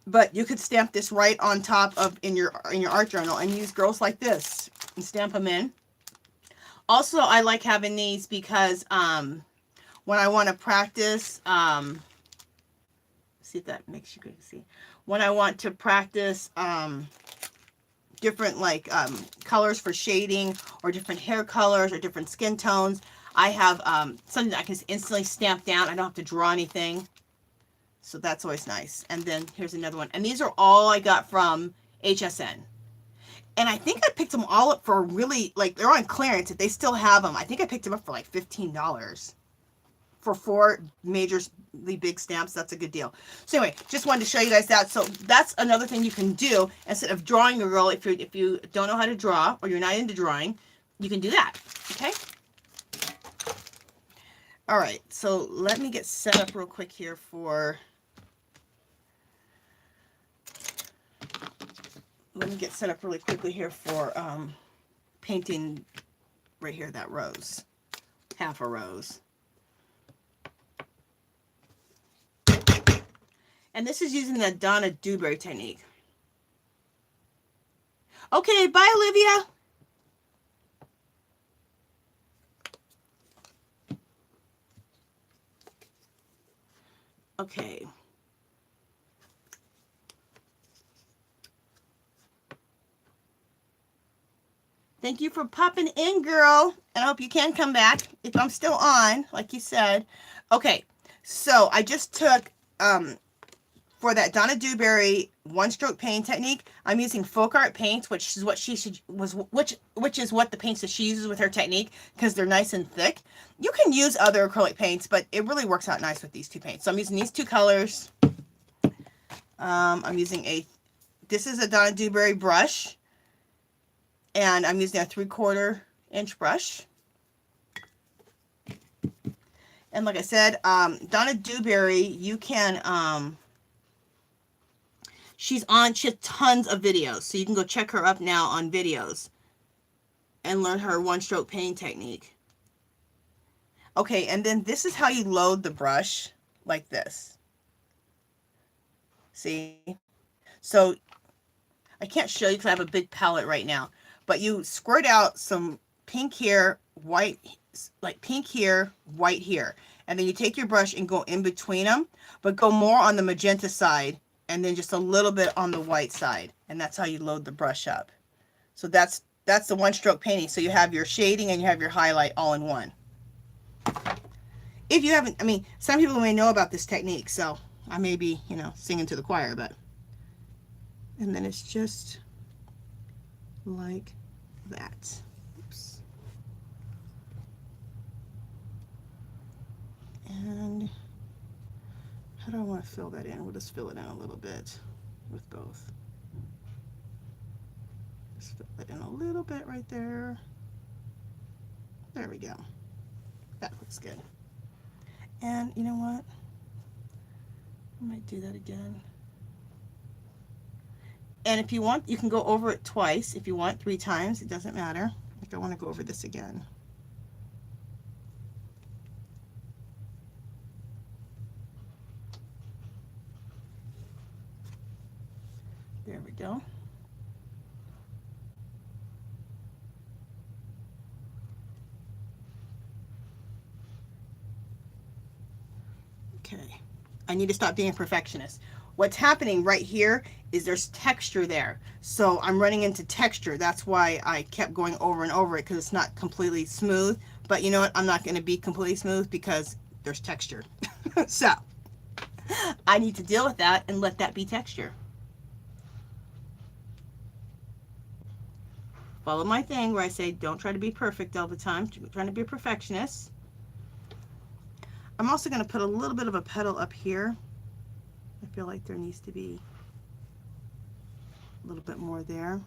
But you could stamp this right on top of in your art journal and use girls like this and stamp them in. Also, I like having these because when I want to practice, see if that makes you good to see. When I want to practice different like colors for shading, or different hair colors, or different skin tones, I have something that I can instantly stamp down. I don't have to draw anything. So that's always nice. And then here's another one. And these are all I got from HSN. And I think I picked them all up for really, like, they're on clearance. If they still have them, I think I picked them up for like $15 for 4 majorly big stamps. That's a good deal. So anyway, just wanted to show you guys that. So that's another thing you can do instead of drawing a girl. If you don't know how to draw, or you're not into drawing, you can do that. Okay. All right. So let me get set up real quick here for. Let me get set up really quickly here for painting right here, that rose, half a rose. And this is using the Donna Dewberry technique. Okay, bye, Olivia. Okay. Thank you for popping in, girl. And I hope you can come back if I'm still on, like you said. Okay, so I just took, for that Donna Dewberry one-stroke paint technique, I'm using Folk Art paints, which is what which is what the paints that she uses with her technique, because they're nice and thick. You can use other acrylic paints, but it really works out nice with these 2 paints. So I'm using these 2 colors. I'm using this is a Donna Dewberry brush. And I'm using a 3/4 inch brush. And like I said, Donna Dewberry, you can, she has tons of videos. So you can go check her up now on videos and learn her one-stroke paint technique. Okay, and then this is how you load the brush, like this. See? So I can't show you because I have a big palette right now. But you squirt out some pink here, white, like pink here, white here. And then you take your brush and go in between them, but go more on the magenta side and then just a little bit on the white side. And that's how you load the brush up. So that's the one-stroke painting. So you have your shading and you have your highlight all in one. If you haven't, I mean, some people may know about this technique, so I may be, singing to the choir, but. And then it's just like that. Oops. And how do I want to fill that in? We'll just fill it in a little bit with both. Just fill it in a little bit right there. There we go. That looks good. And you know what? I might do that again. And if you want, you can go over it twice. If you want, 3 times, it doesn't matter. Like I want to go over this again. There we go. Okay. I need to stop being a perfectionist. What's happening right here is there's texture there. So I'm running into texture. That's why I kept going over and over it, because it's not completely smooth. But you know what? I'm not going to be completely smooth because there's texture. So I need to deal with that and let that be texture. Follow my thing where I say don't try to be perfect all the time. Trying to be a perfectionist. I'm also going to put a little bit of a petal up here. I feel like there needs to be a little bit more there.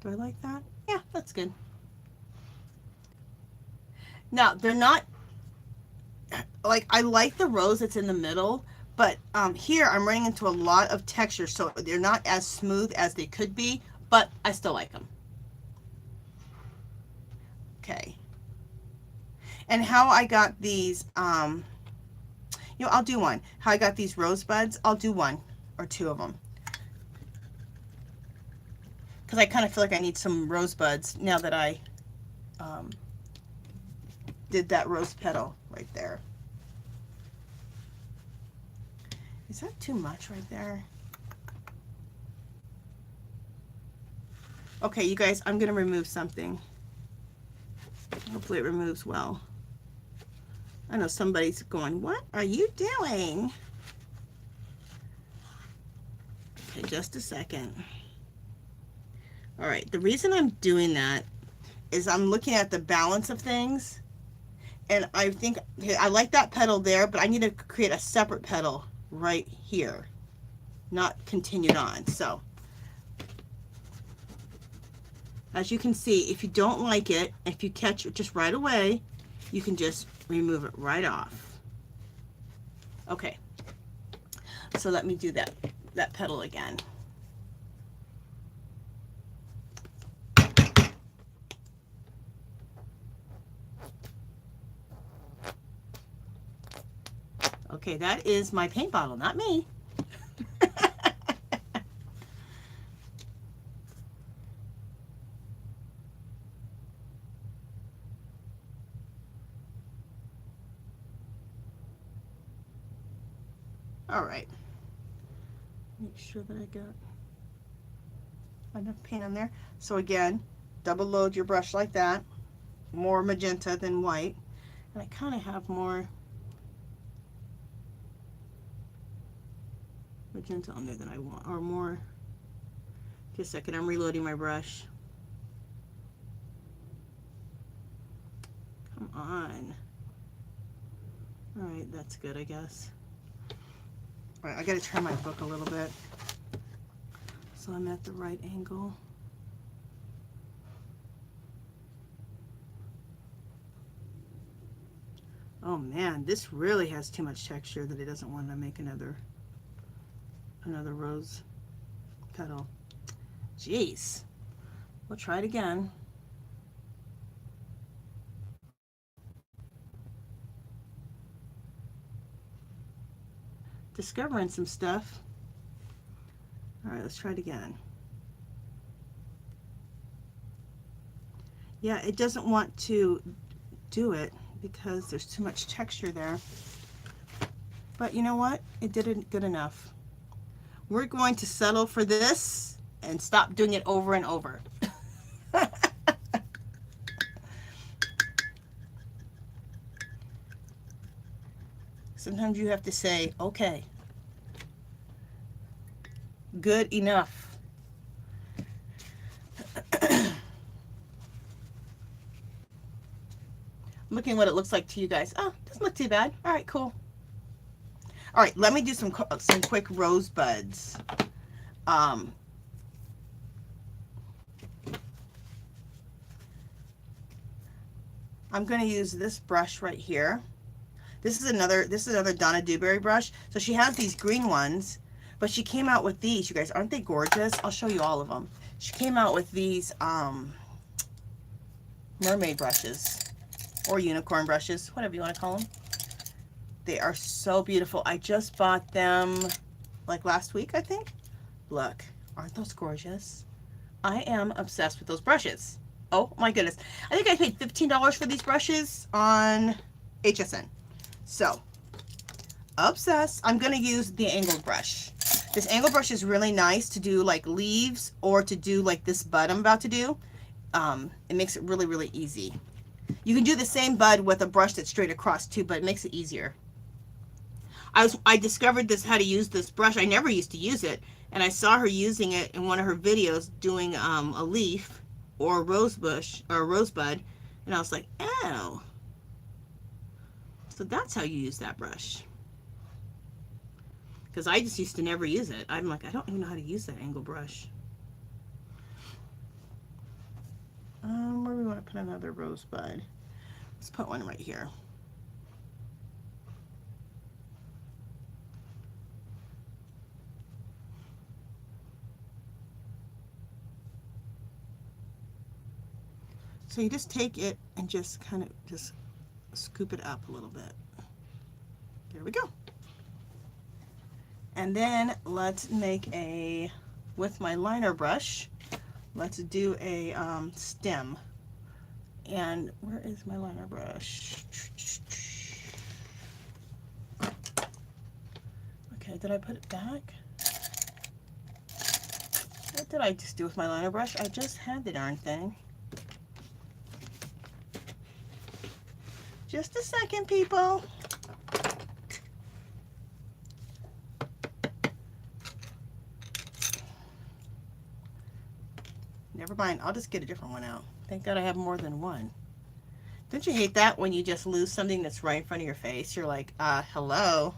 Do I like that? Yeah, that's good. Now, they're not, like, I like the rose that's in the middle, but here I'm running into a lot of texture, so they're not as smooth as they could be, but I still like them. Okay. And how I got these, you know, I'll do one. How I got these rosebuds, I'll do one or two of them. Because I kind of feel like I need some rosebuds now that I did that rose petal right there. Is that too much right there? Okay, you guys, I'm going to remove something. Hopefully it removes well. I know somebody's going, what are you doing? Okay, just a second. All right, the reason I'm doing that is I'm looking at the balance of things, and I think, okay, I like that petal there, but I need to create a separate petal right here, not continued on. So as you can see, if you don't like it, if you catch it just right away, you can just remove it right off. Okay, so let me do that petal again. Okay, that is my paint bottle, not me. All right. Make sure that I got enough paint on there. So again, double load your brush like that. More magenta than white. And I kind of have more magenta on there than I want, or more. Just a second, I'm reloading my brush. Come on. All right, that's good, I guess. All right, I gotta turn my book a little bit so I'm at the right angle. Oh man, this really has too much texture that it doesn't want to make another rose petal. Jeez. We'll try it again. Discovering some stuff. All right, let's try it again. Yeah, it doesn't want to do it because there's too much texture there. But you know what? It did it good enough. We're going to settle for this and stop doing it over and over. Sometimes you have to say, okay, good enough. I'm looking at what it looks like to you guys. Oh, doesn't look too bad. All right, cool. All right, let me do some quick rosebuds. I'm going to use this brush right here. This is another Donna Dewberry brush. So she has these green ones, but she came out with these. You guys, aren't they gorgeous? I'll show you all of them. She came out with these mermaid brushes or unicorn brushes, whatever you want to call them. They are so beautiful. I just bought them like last week, I think. Look, aren't those gorgeous? I am obsessed with those brushes. Oh my goodness. I think I paid $15 for these brushes on HSN. So, obsessed. I'm going to use the angled brush. This angled brush is really nice to do like leaves or to do like this bud I'm about to do. It makes it really, really easy. You can do the same bud with a brush that's straight across too, but it makes it easier. I discovered this, how to use this brush. I never used to use it, and I saw her using it in one of her videos doing a leaf or a rose bush or a rosebud, and I was like, oh. So that's how you use that brush. Because I just used to never use it. I'm like, I don't even know how to use that angle brush. Where do we want to put another rosebud? Let's put one right here. So you just take it and just kind of just scoop it up a little bit. There we go. And then let's make a, with my liner brush, let's do a stem. And where is my liner brush? Okay, did I put it back? What did I just do with my liner brush? I just had the darn thing. Just a second, people. Never mind, I'll just get a different one out. Thank God I have more than one. Don't you hate that when you just lose something that's right in front of your face? You're like, hello.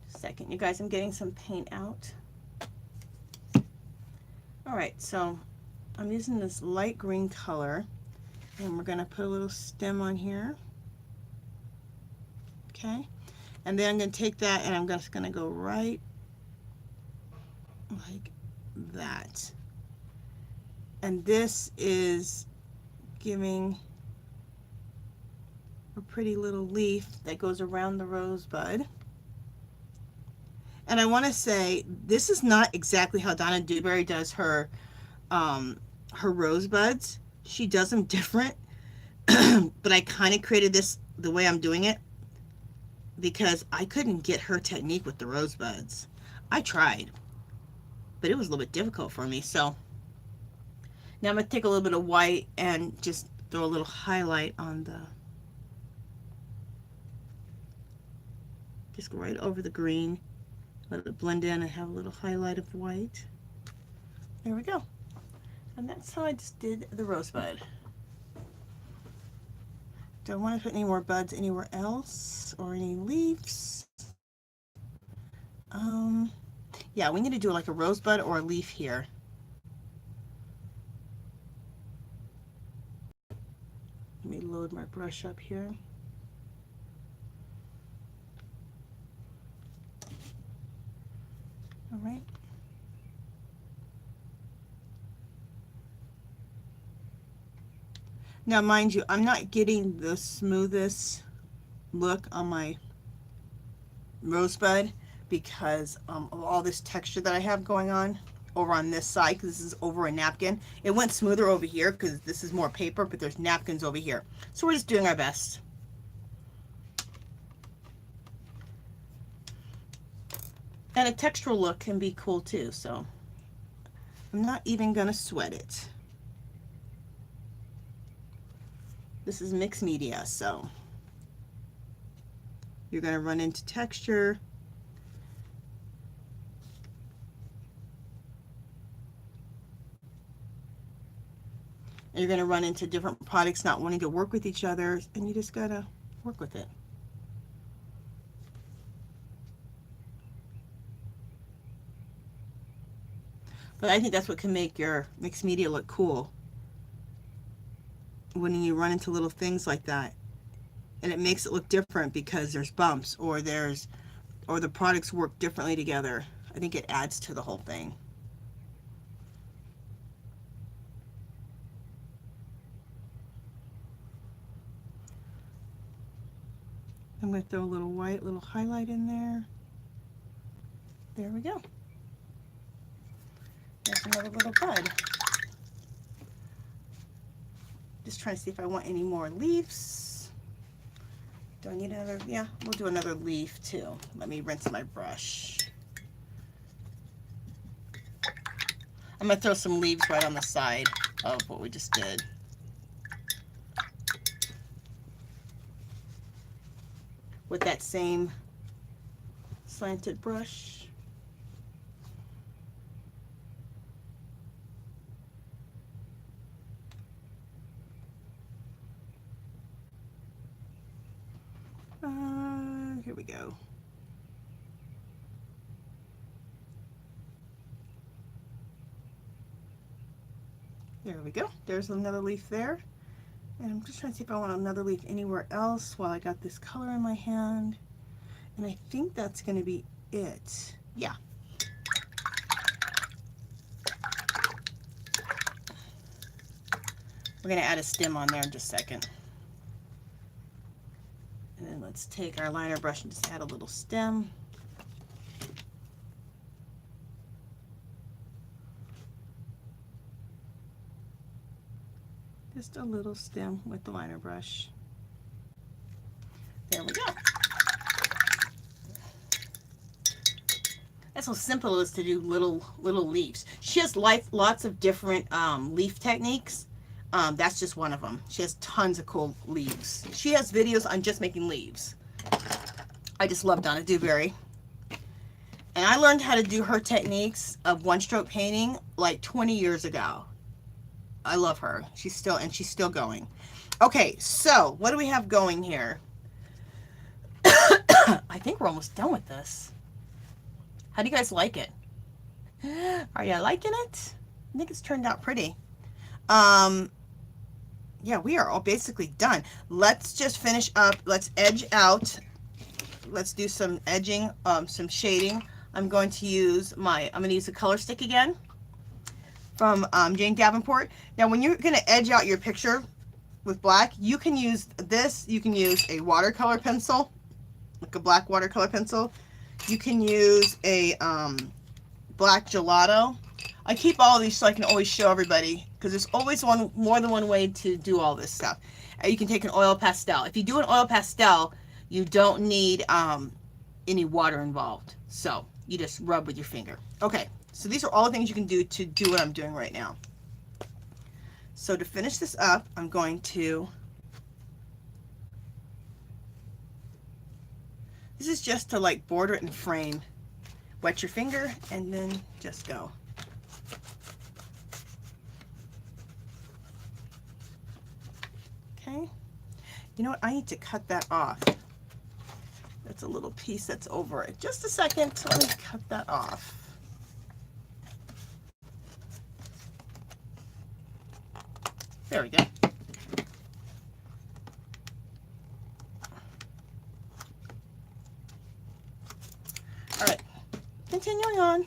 Second, you guys, I'm getting some paint out. All right, so I'm using this light green color, and we're gonna put a little stem on here. Okay, and then I'm gonna take that and I'm just gonna go right like that. And this is giving a pretty little leaf that goes around the rosebud. And I want to say, this is not exactly how Donna Dewberry does her rosebuds. She does them different, but I kind of created this the way I'm doing it because I couldn't get her technique with the rosebuds. I tried, but it was a little bit difficult for me. So now I'm going to take a little bit of white and just throw a little highlight on the, just go right over the green. Let it blend in and have a little highlight of white. There we go. And that's how I just did the rosebud. Don't want to put any more buds anywhere else or any leaves. Yeah, we need to do like a rosebud or a leaf here. Let me load my brush up here. All right. Now, mind you, I'm not getting the smoothest look on my rosebud because of all this texture that I have going on over on this side, because this is over a napkin. It went smoother over here because this is more paper, but there's napkins over here. So we're just doing our best. And a textural look can be cool too, so I'm not even gonna sweat it. This is mixed media, so you're gonna run into texture. And you're gonna run into different products not wanting to work with each other, and you just gotta work with it. But I think that's what can make your mixed media look cool. When you run into little things like that. And it makes it look different because there's bumps or the products work differently together. I think it adds to the whole thing. I'm going to throw a little white, little highlight in there. There we go. There's another little bud. Just trying to see if I want any more leaves. Do I need another? Yeah, we'll do another leaf too. Let me rinse my brush. I'm going to throw some leaves right on the side of what we just did. With that same slanted brush. we go. There we go. There's another leaf there. And I'm just trying to see if I want another leaf anywhere else while I got this color in my hand. And I think that's going to be it. Yeah. We're going to add a stem on there in just a second. And then let's take our liner brush and just add a little stem. Just a little stem with the liner brush. There we go. That's how simple it is to do little leaves. She has lots of different leaf techniques. That's just one of them. She has tons of cool leaves. She has videos on just making leaves. I just love Donna Dewberry. And I learned how to do her techniques of one-stroke painting like 20 years ago. I love her. She's still going. Okay, so what do we have going here? I think we're almost done with this. How do you guys like it? Are you liking it? I think it's turned out pretty. Yeah, we are all basically done. Let's just finish up. Let's edge out. Let's do some edging, some shading. I'm going to use a color stick again from Jane Davenport. Now, when you're going to edge out your picture with black, you can use this. You can use a watercolor pencil, like a black watercolor pencil. You can use a black gelato. I keep all these so I can always show everybody, because there's always more than one way to do all this stuff. You can take an oil pastel. If you do an oil pastel, you don't need any water involved. So you just rub with your finger. Okay, so these are all the things you can do to do what I'm doing right now. So to finish this up, I'm going to, this is just to like border it and frame. Wet your finger and then just go. Okay, you know what, I need to cut that off. That's a little piece that's over it. Just a second, let me cut that off. There we go. All right, continuing on.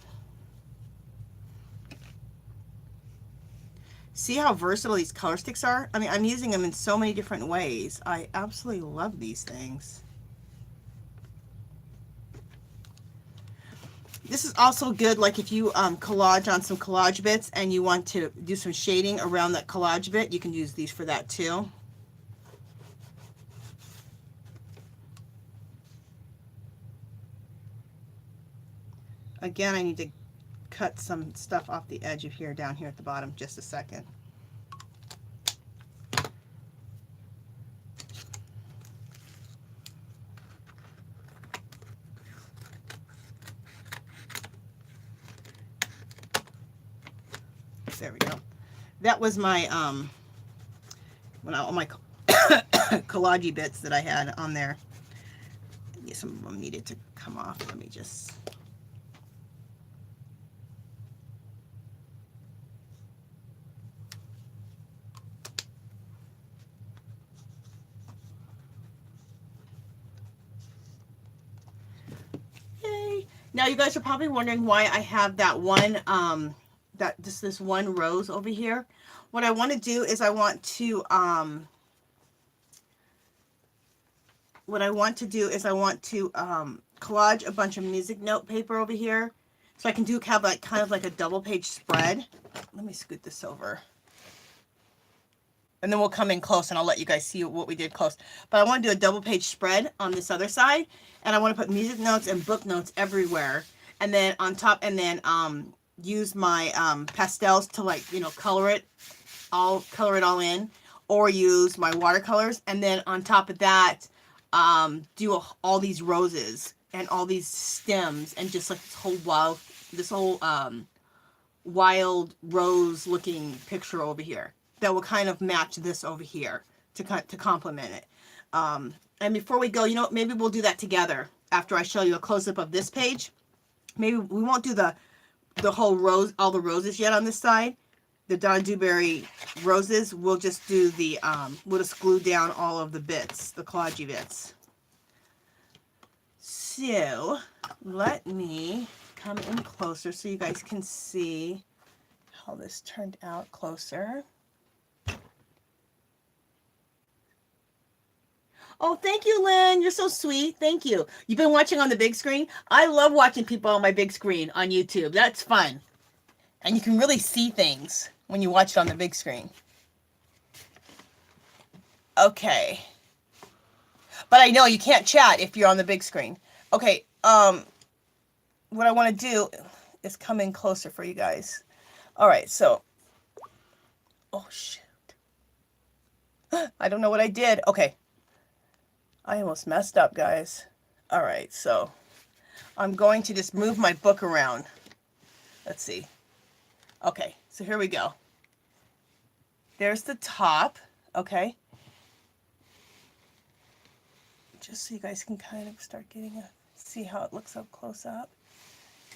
See how versatile these color sticks are? I mean, I'm using them in so many different ways. I absolutely love these things. This is also good, like if you collage on some collage bits and you want to do some shading around that collage bit, you can use these for that too. Again, I need to cut some stuff off the edge of here, down here at the bottom, just a second. There we go. That was my all my collage bits that I had on there. Yeah, some of them needed to come off. Let me just. Yay! Now you guys are probably wondering why I have that one this one rose over here. What I want to do is I want to collage a bunch of music note paper over here, so I can have like kind of like a double page spread. Let me scoot this over, and then we'll come in close and I'll let you guys see what we did close. But I want to do a double page spread on this other side, and I want to put music notes and book notes everywhere, and then on top, and then use my pastels to, like, you know, color it all in, or use my watercolors, and then on top of that do all these roses and all these stems, and just like this whole wild rose looking picture over here that will kind of match this over here to complement it. And before we go, you know, maybe we'll do that together. after I show you a close-up of this page. Maybe we won't do the whole rose, all the roses yet on this side. The Donna Dewberry roses, we'll just do the, we'll just glue down all of the bits, the collage bits. So, let me come in closer so you guys can see how this turned out closer. Oh, thank you, Lynn. You're so sweet. Thank you. You've been watching on the big screen? I love watching people on my big screen on YouTube. That's fun. And you can really see things when you watch it on the big screen. Okay. But I know you can't chat if you're on the big screen. Okay, what I want to do is come in closer for you guys. All right, so, oh, shoot. I don't know what I did. Okay. I almost messed up, guys. All right, so I'm going to just move my book around. Let's see. Okay, so here we go. There's the top, okay? Just so you guys can kind of start getting a, see how it looks up close up.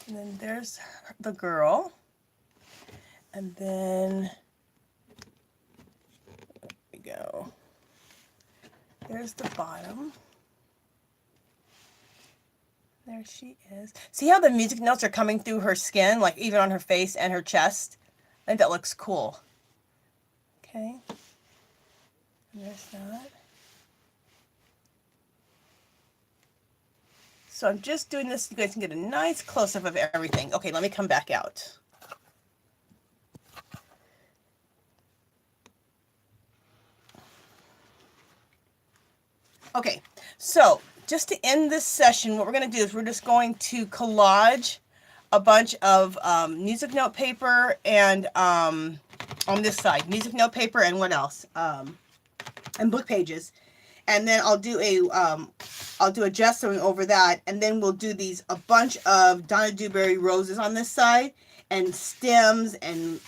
And then there's the girl. And then, there we go. There's the bottom. There she is. See how the music notes are coming through her skin, like even on her face and her chest? I think that looks cool. Okay. And there's that. So I'm just doing this so you guys can get a nice close-up of everything. Okay, let me come back out. Okay, so just to end this session, what we're going to do is we're just going to collage a bunch of music note paper and on this side, music note paper and what else? And book pages. And then I'll do a gestoing over that, and then we'll do a bunch of Donna Dewberry roses on this side and stems, and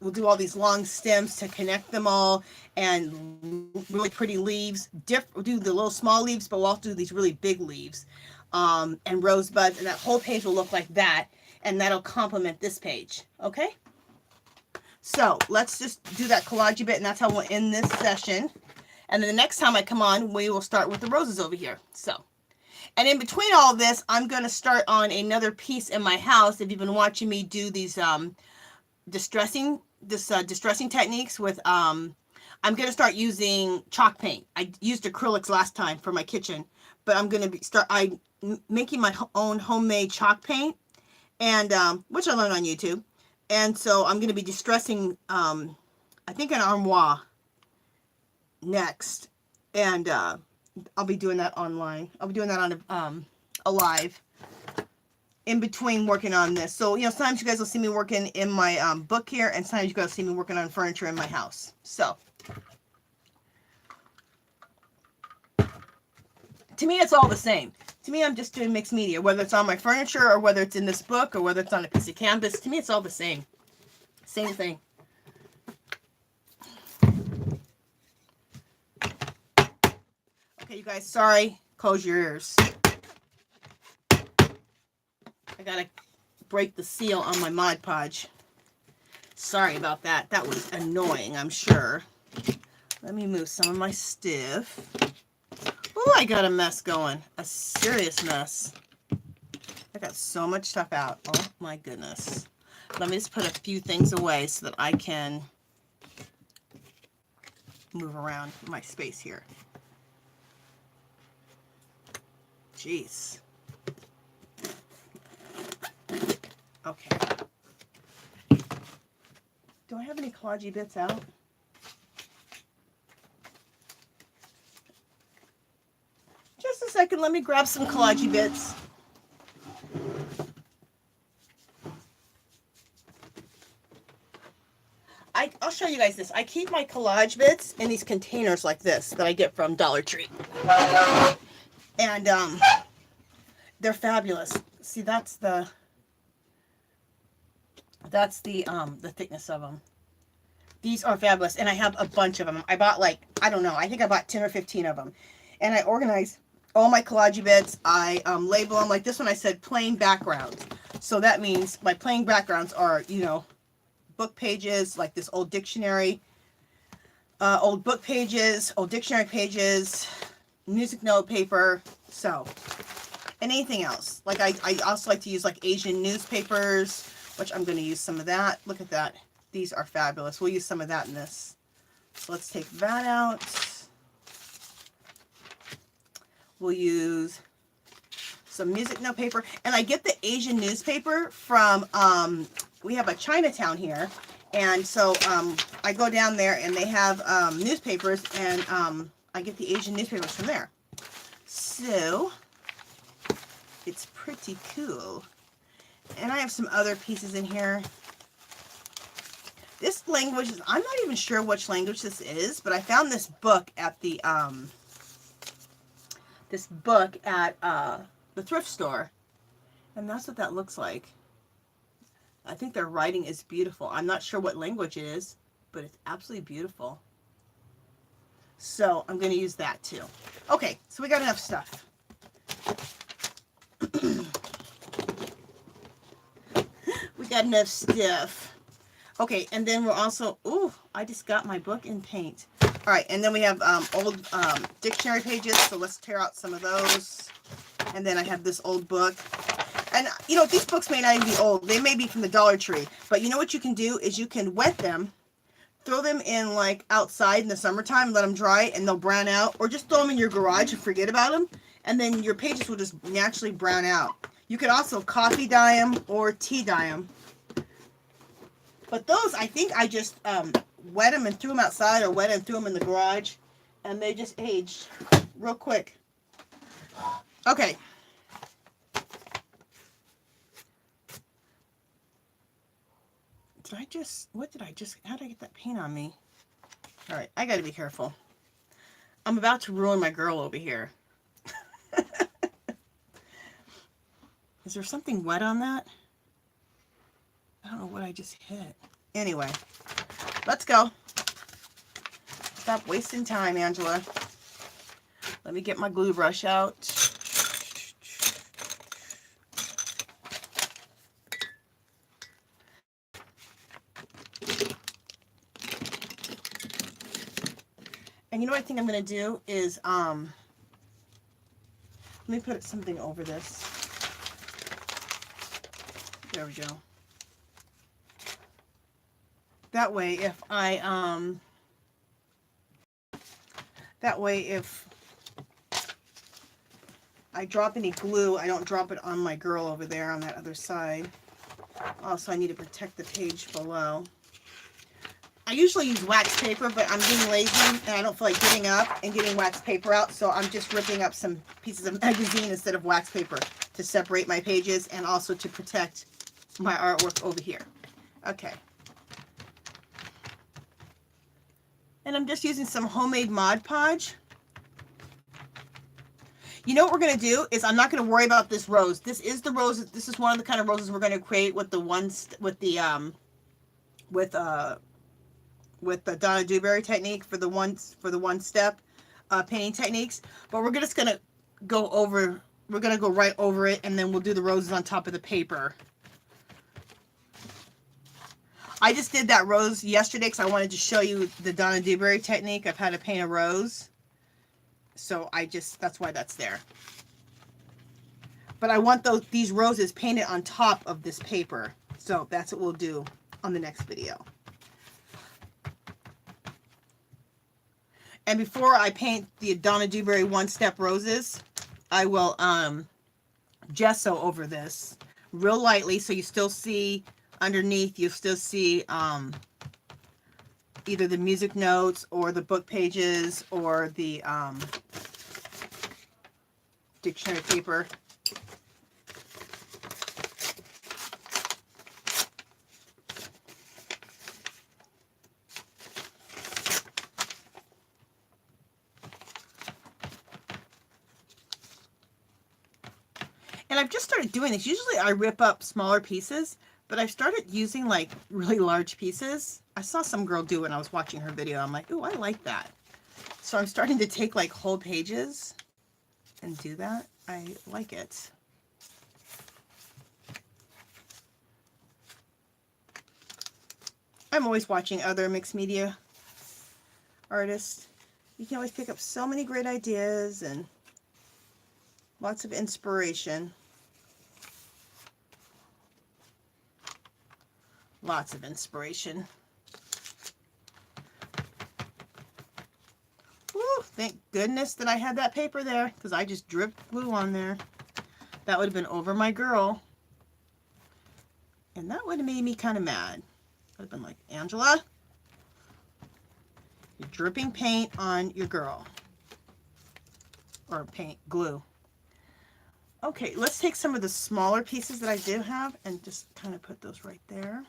we'll do all these long stems to connect them all, and really pretty leaves. We'll do the little small leaves, but we'll also do these really big leaves, and rosebuds, and that whole page will look like that, and that'll complement this page. Okay? So let's just do that collage bit, and that's how we'll end this session. And then the next time I come on, we will start with the roses over here. So, and in between all of this, I'm going to start on another piece in my house. If you've been watching me do these distressing techniques with, I'm going to start using chalk paint. I used acrylics last time for my kitchen, but I'm going to I'm making my own homemade chalk paint, and which I learned on YouTube. And so I'm going to be distressing, I think an armoire next, and I'll be doing that online. I'll be doing that on a live in between working on this. So, you know, sometimes you guys will see me working in my book here, and sometimes you guys will see me working on furniture in my house. So, to me, it's all the same. To me, I'm just doing mixed media, whether it's on my furniture or whether it's in this book or whether it's on a piece of canvas. To me, it's all the same. Same thing. Okay, you guys, sorry. Close your ears. I gotta break the seal on my Mod Podge. Sorry about that. That was annoying, I'm sure. Let me move some of my stiff. Oh, I got a mess going. A serious mess. I got so much stuff out. Oh my goodness. Let me just put a few things away so that I can move around my space here. Jeez. Okay. Do I have any collagey bits out? Just a second, let me grab some collagey bits. I'll show you guys this. I keep my collage bits in these containers like this that I get from Dollar Tree. And they're fabulous. See, that's the thickness of them. These are fabulous, and I have a bunch of them. I bought, like, I don't know, I think I bought 10 or 15 of them. And I organize all my collage bits, I label them. Like this one I said plain backgrounds. So that means my plain backgrounds are, you know, book pages, like this old dictionary, old book pages, old dictionary pages, music note paper, so, and anything else. Like I also like to use like Asian newspapers, which I'm going to use some of that. Look at that. These are fabulous. We'll use some of that in this. So let's take that out. We'll use some music note paper. And I get the Asian newspaper from, we have a Chinatown here. And so I go down there and they have newspapers, and I get the Asian newspapers from there. So it's pretty cool. And I have some other pieces in here. This language is, I'm not even sure which language this is, but I found this book at the thrift store, and that's what that looks like. I think their writing is beautiful. I'm not sure what language it is, but it's absolutely beautiful. So I'm going to use that too. Okay, so we got enough stuff. We got enough stuff. Okay, and then we're also, ooh, I just got my book in paint. All right, and then we have old dictionary pages, so let's tear out some of those. And then I have this old book. And, you know, these books may not even be old. They may be from the Dollar Tree. But you know what you can do is you can wet them, throw them in, like, outside in the summertime, let them dry, and they'll brown out. Or just throw them in your garage and forget about them. And then your pages will just naturally brown out. You could also coffee dye them or tea dye them. But those, I think I just wet them and threw them outside, or wet and threw them in the garage. And they just aged real quick. Okay. How did I get that paint on me? All right, I gotta be careful. I'm about to ruin my girl over here. Is there something wet on that? I don't know what I just hit. Anyway, let's go. Stop wasting time, Angela. Let me get my glue brush out. And you know what I think I'm going to do is, let me put something over this. There we go. That way if I drop any glue, I don't drop it on my girl over there on that other side. Also, I need to protect the page below. I usually use wax paper, but I'm being lazy and I don't feel like getting up and getting wax paper out, so I'm just ripping up some pieces of magazine instead of wax paper to separate my pages and also to protect my artwork over here. Okay. And I'm just using some homemade Mod Podge. You know what we're going to do is I'm not going to worry about this rose. This is the rose. This is one of the kind of roses we're going to create with the with the Donna Dewberry technique for the one step painting techniques. But we're just going to go over, we're going to go right over it, and then we'll do the roses on top of the paper. I just did that rose yesterday because I wanted to show you the Donna Dewberry technique of how to paint a rose. So that's why that's there. But I want these roses painted on top of this paper. So that's what we'll do on the next video. And before I paint the Donna Dewberry one-step roses, I will gesso over this real lightly, so you still see underneath, you still see either the music notes or the book pages or the dictionary paper. And I've just started doing this. Usually I rip up smaller pieces, but I've started using like really large pieces. I saw some girl do it when I was watching her video. I'm like, ooh, I like that. So I'm starting to take like whole pages and do that. I like it. I'm always watching other mixed media artists. You can always pick up so many great ideas and lots of inspiration. Lots of inspiration. Woo, thank goodness that I had that paper there, because I just dripped glue on there. That would have been over my girl. And that would have made me kind of mad. I'd have been like, Angela, you're dripping paint on your girl. Or paint, glue. Okay, let's take some of the smaller pieces that I do have and just kind of put those right there.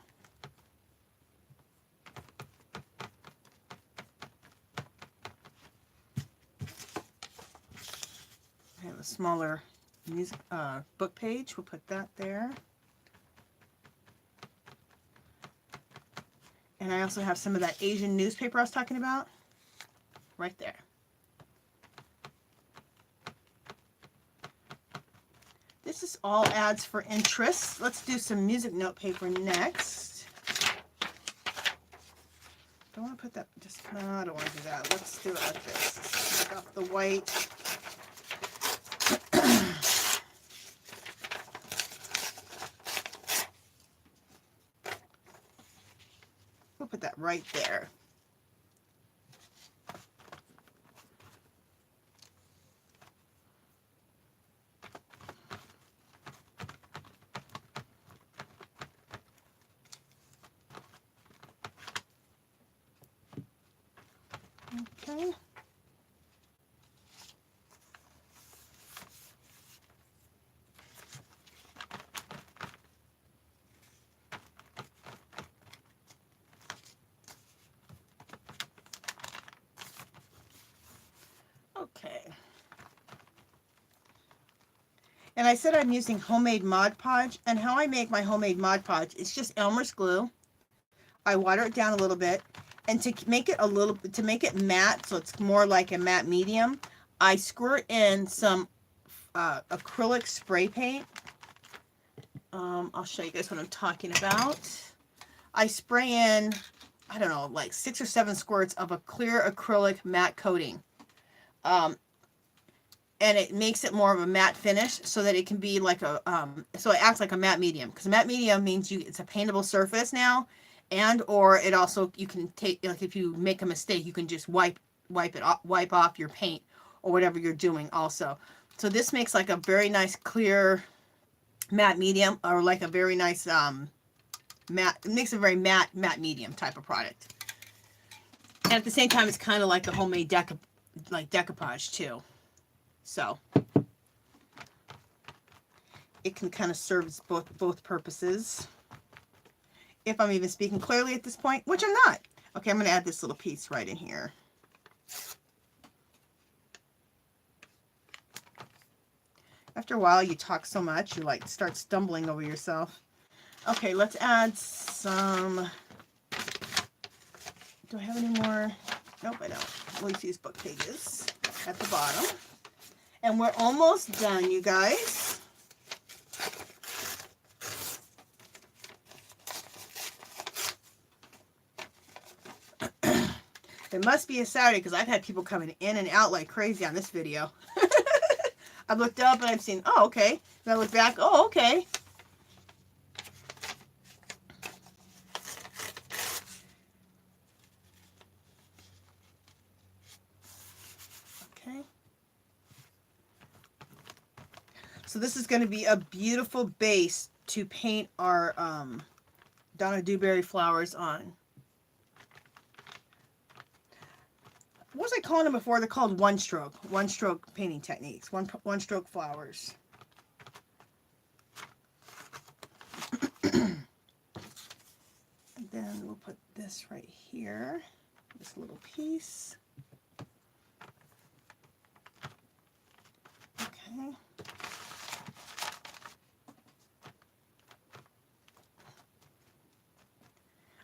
I have a smaller music book page. We'll put that there. And I also have some of that Asian newspaper I was talking about right there. This is all ads for interest. Let's do some music note paper next. Don't want to put that, just, no, I don't want to do that. Let's do it like this. Take off the white. We'll put that right there. Okay. Okay. And I said I'm using homemade Mod Podge, and how I make my homemade Mod Podge is just Elmer's glue. I water it down a little bit, and to make it matte, so it's more like a matte medium, I squirt in some acrylic spray paint. I'll show you guys what I'm talking about. I spray in, I don't know, like 6 or 7 squirts of a clear acrylic matte coating. And it makes it more of a matte finish so that it can be like a, so it acts like a matte medium. Because matte medium means it's a paintable surface now. And or it also, you can take, like if you make a mistake, you can just wipe off your paint or whatever you're doing also. So this makes like a very nice clear matte medium, or like a very nice matte, it makes a very matte medium type of product. And at the same time, it's kind of like a homemade decoupage too. So it can kind of serve both purposes. If I'm even speaking clearly at this point, which I'm not. Okay, I'm going to add this little piece right in here. After a while, you talk so much, you like start stumbling over yourself. Okay, let's add some. Do I have any more? Nope, I don't. We'll use these book pages at the bottom. And we're almost done, you guys. It must be a Saturday because I've had people coming in and out like crazy on this video. I've looked up and I've seen, oh, okay. And I look back, oh, okay. Okay. So this is going to be a beautiful base to paint our Donna Dewberry flowers on. What was I calling them before? They're called one stroke painting techniques, one stroke flowers. And then we'll put this right here, this little piece. Okay.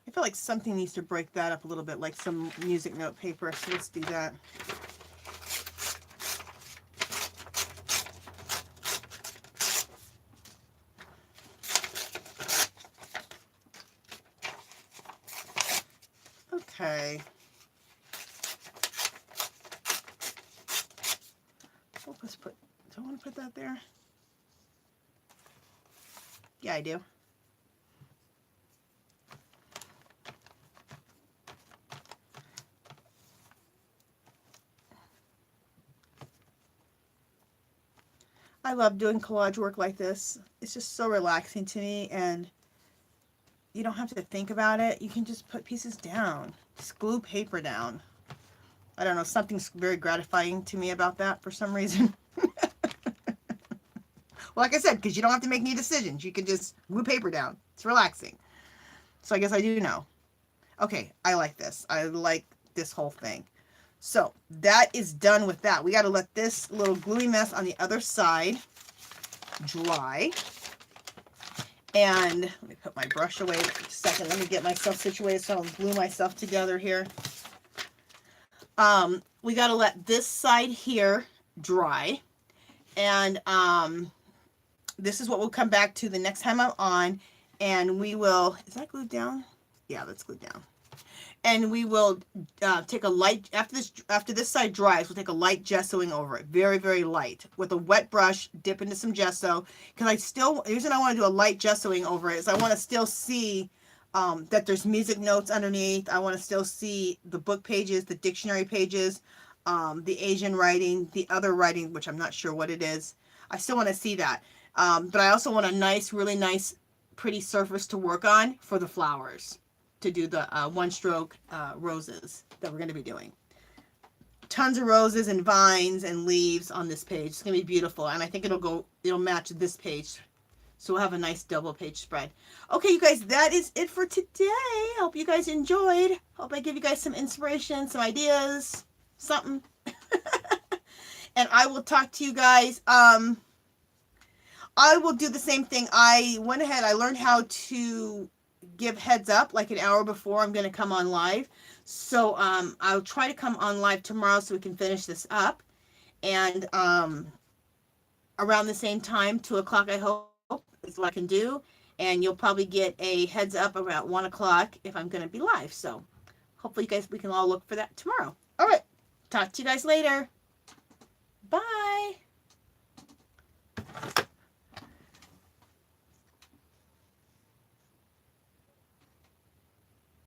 I feel like something needs to break that up a little bit, like some music note paper, so let's do that. Okay. Oh, let's put, do I want to put that there? Yeah, I do. I love doing collage work like this. It's just so relaxing to me, and you don't have to think about it. You can just put pieces down. Just glue paper down. I don't know, something's very gratifying to me about that for some reason. Well, like I said, because you don't have to make any decisions. You can just glue paper down. It's relaxing. So I guess I do know. Okay, I like this. I like this whole thing. So that is done with that. We got to let this little gluey mess on the other side dry. And let me put my brush away for a second. Let me get myself situated so I don't glue myself together here. We got to let this side here dry. And this is what we'll come back to the next time I'm on. And we will, is that glued down? Yeah, that's glued down. And we will take a light, after this side dries, we'll take a light gessoing over it. Very, very light. With a wet brush, dip into some gesso. Because the reason I want to do a light gessoing over it is I want to still see that there's music notes underneath. I want to still see the book pages, the dictionary pages, the Asian writing, the other writing, which I'm not sure what it is. I still want to see that. But I also want a nice, really nice, pretty surface to work on for the flowers. To do the one-stroke roses that we're going to be doing. Tons of roses and vines and leaves on this page. It's going to be beautiful, and I think it'll match this page. So we'll have a nice double page spread. Okay, you guys, that is it for today. Hope you guys enjoyed. Hope I give you guys some inspiration, some ideas, something. And I will talk to you guys. I will do the same thing. I went ahead, I learned how to give heads up like an hour before I'm going to come on live. So I'll try to come on live tomorrow so we can finish this up. And around the same time, 2 o'clock, I hope, is what I can do. And you'll probably get a heads up around 1 o'clock if I'm going to be live. So hopefully, you guys, we can all look for that tomorrow. All right. Talk to you guys later. Bye.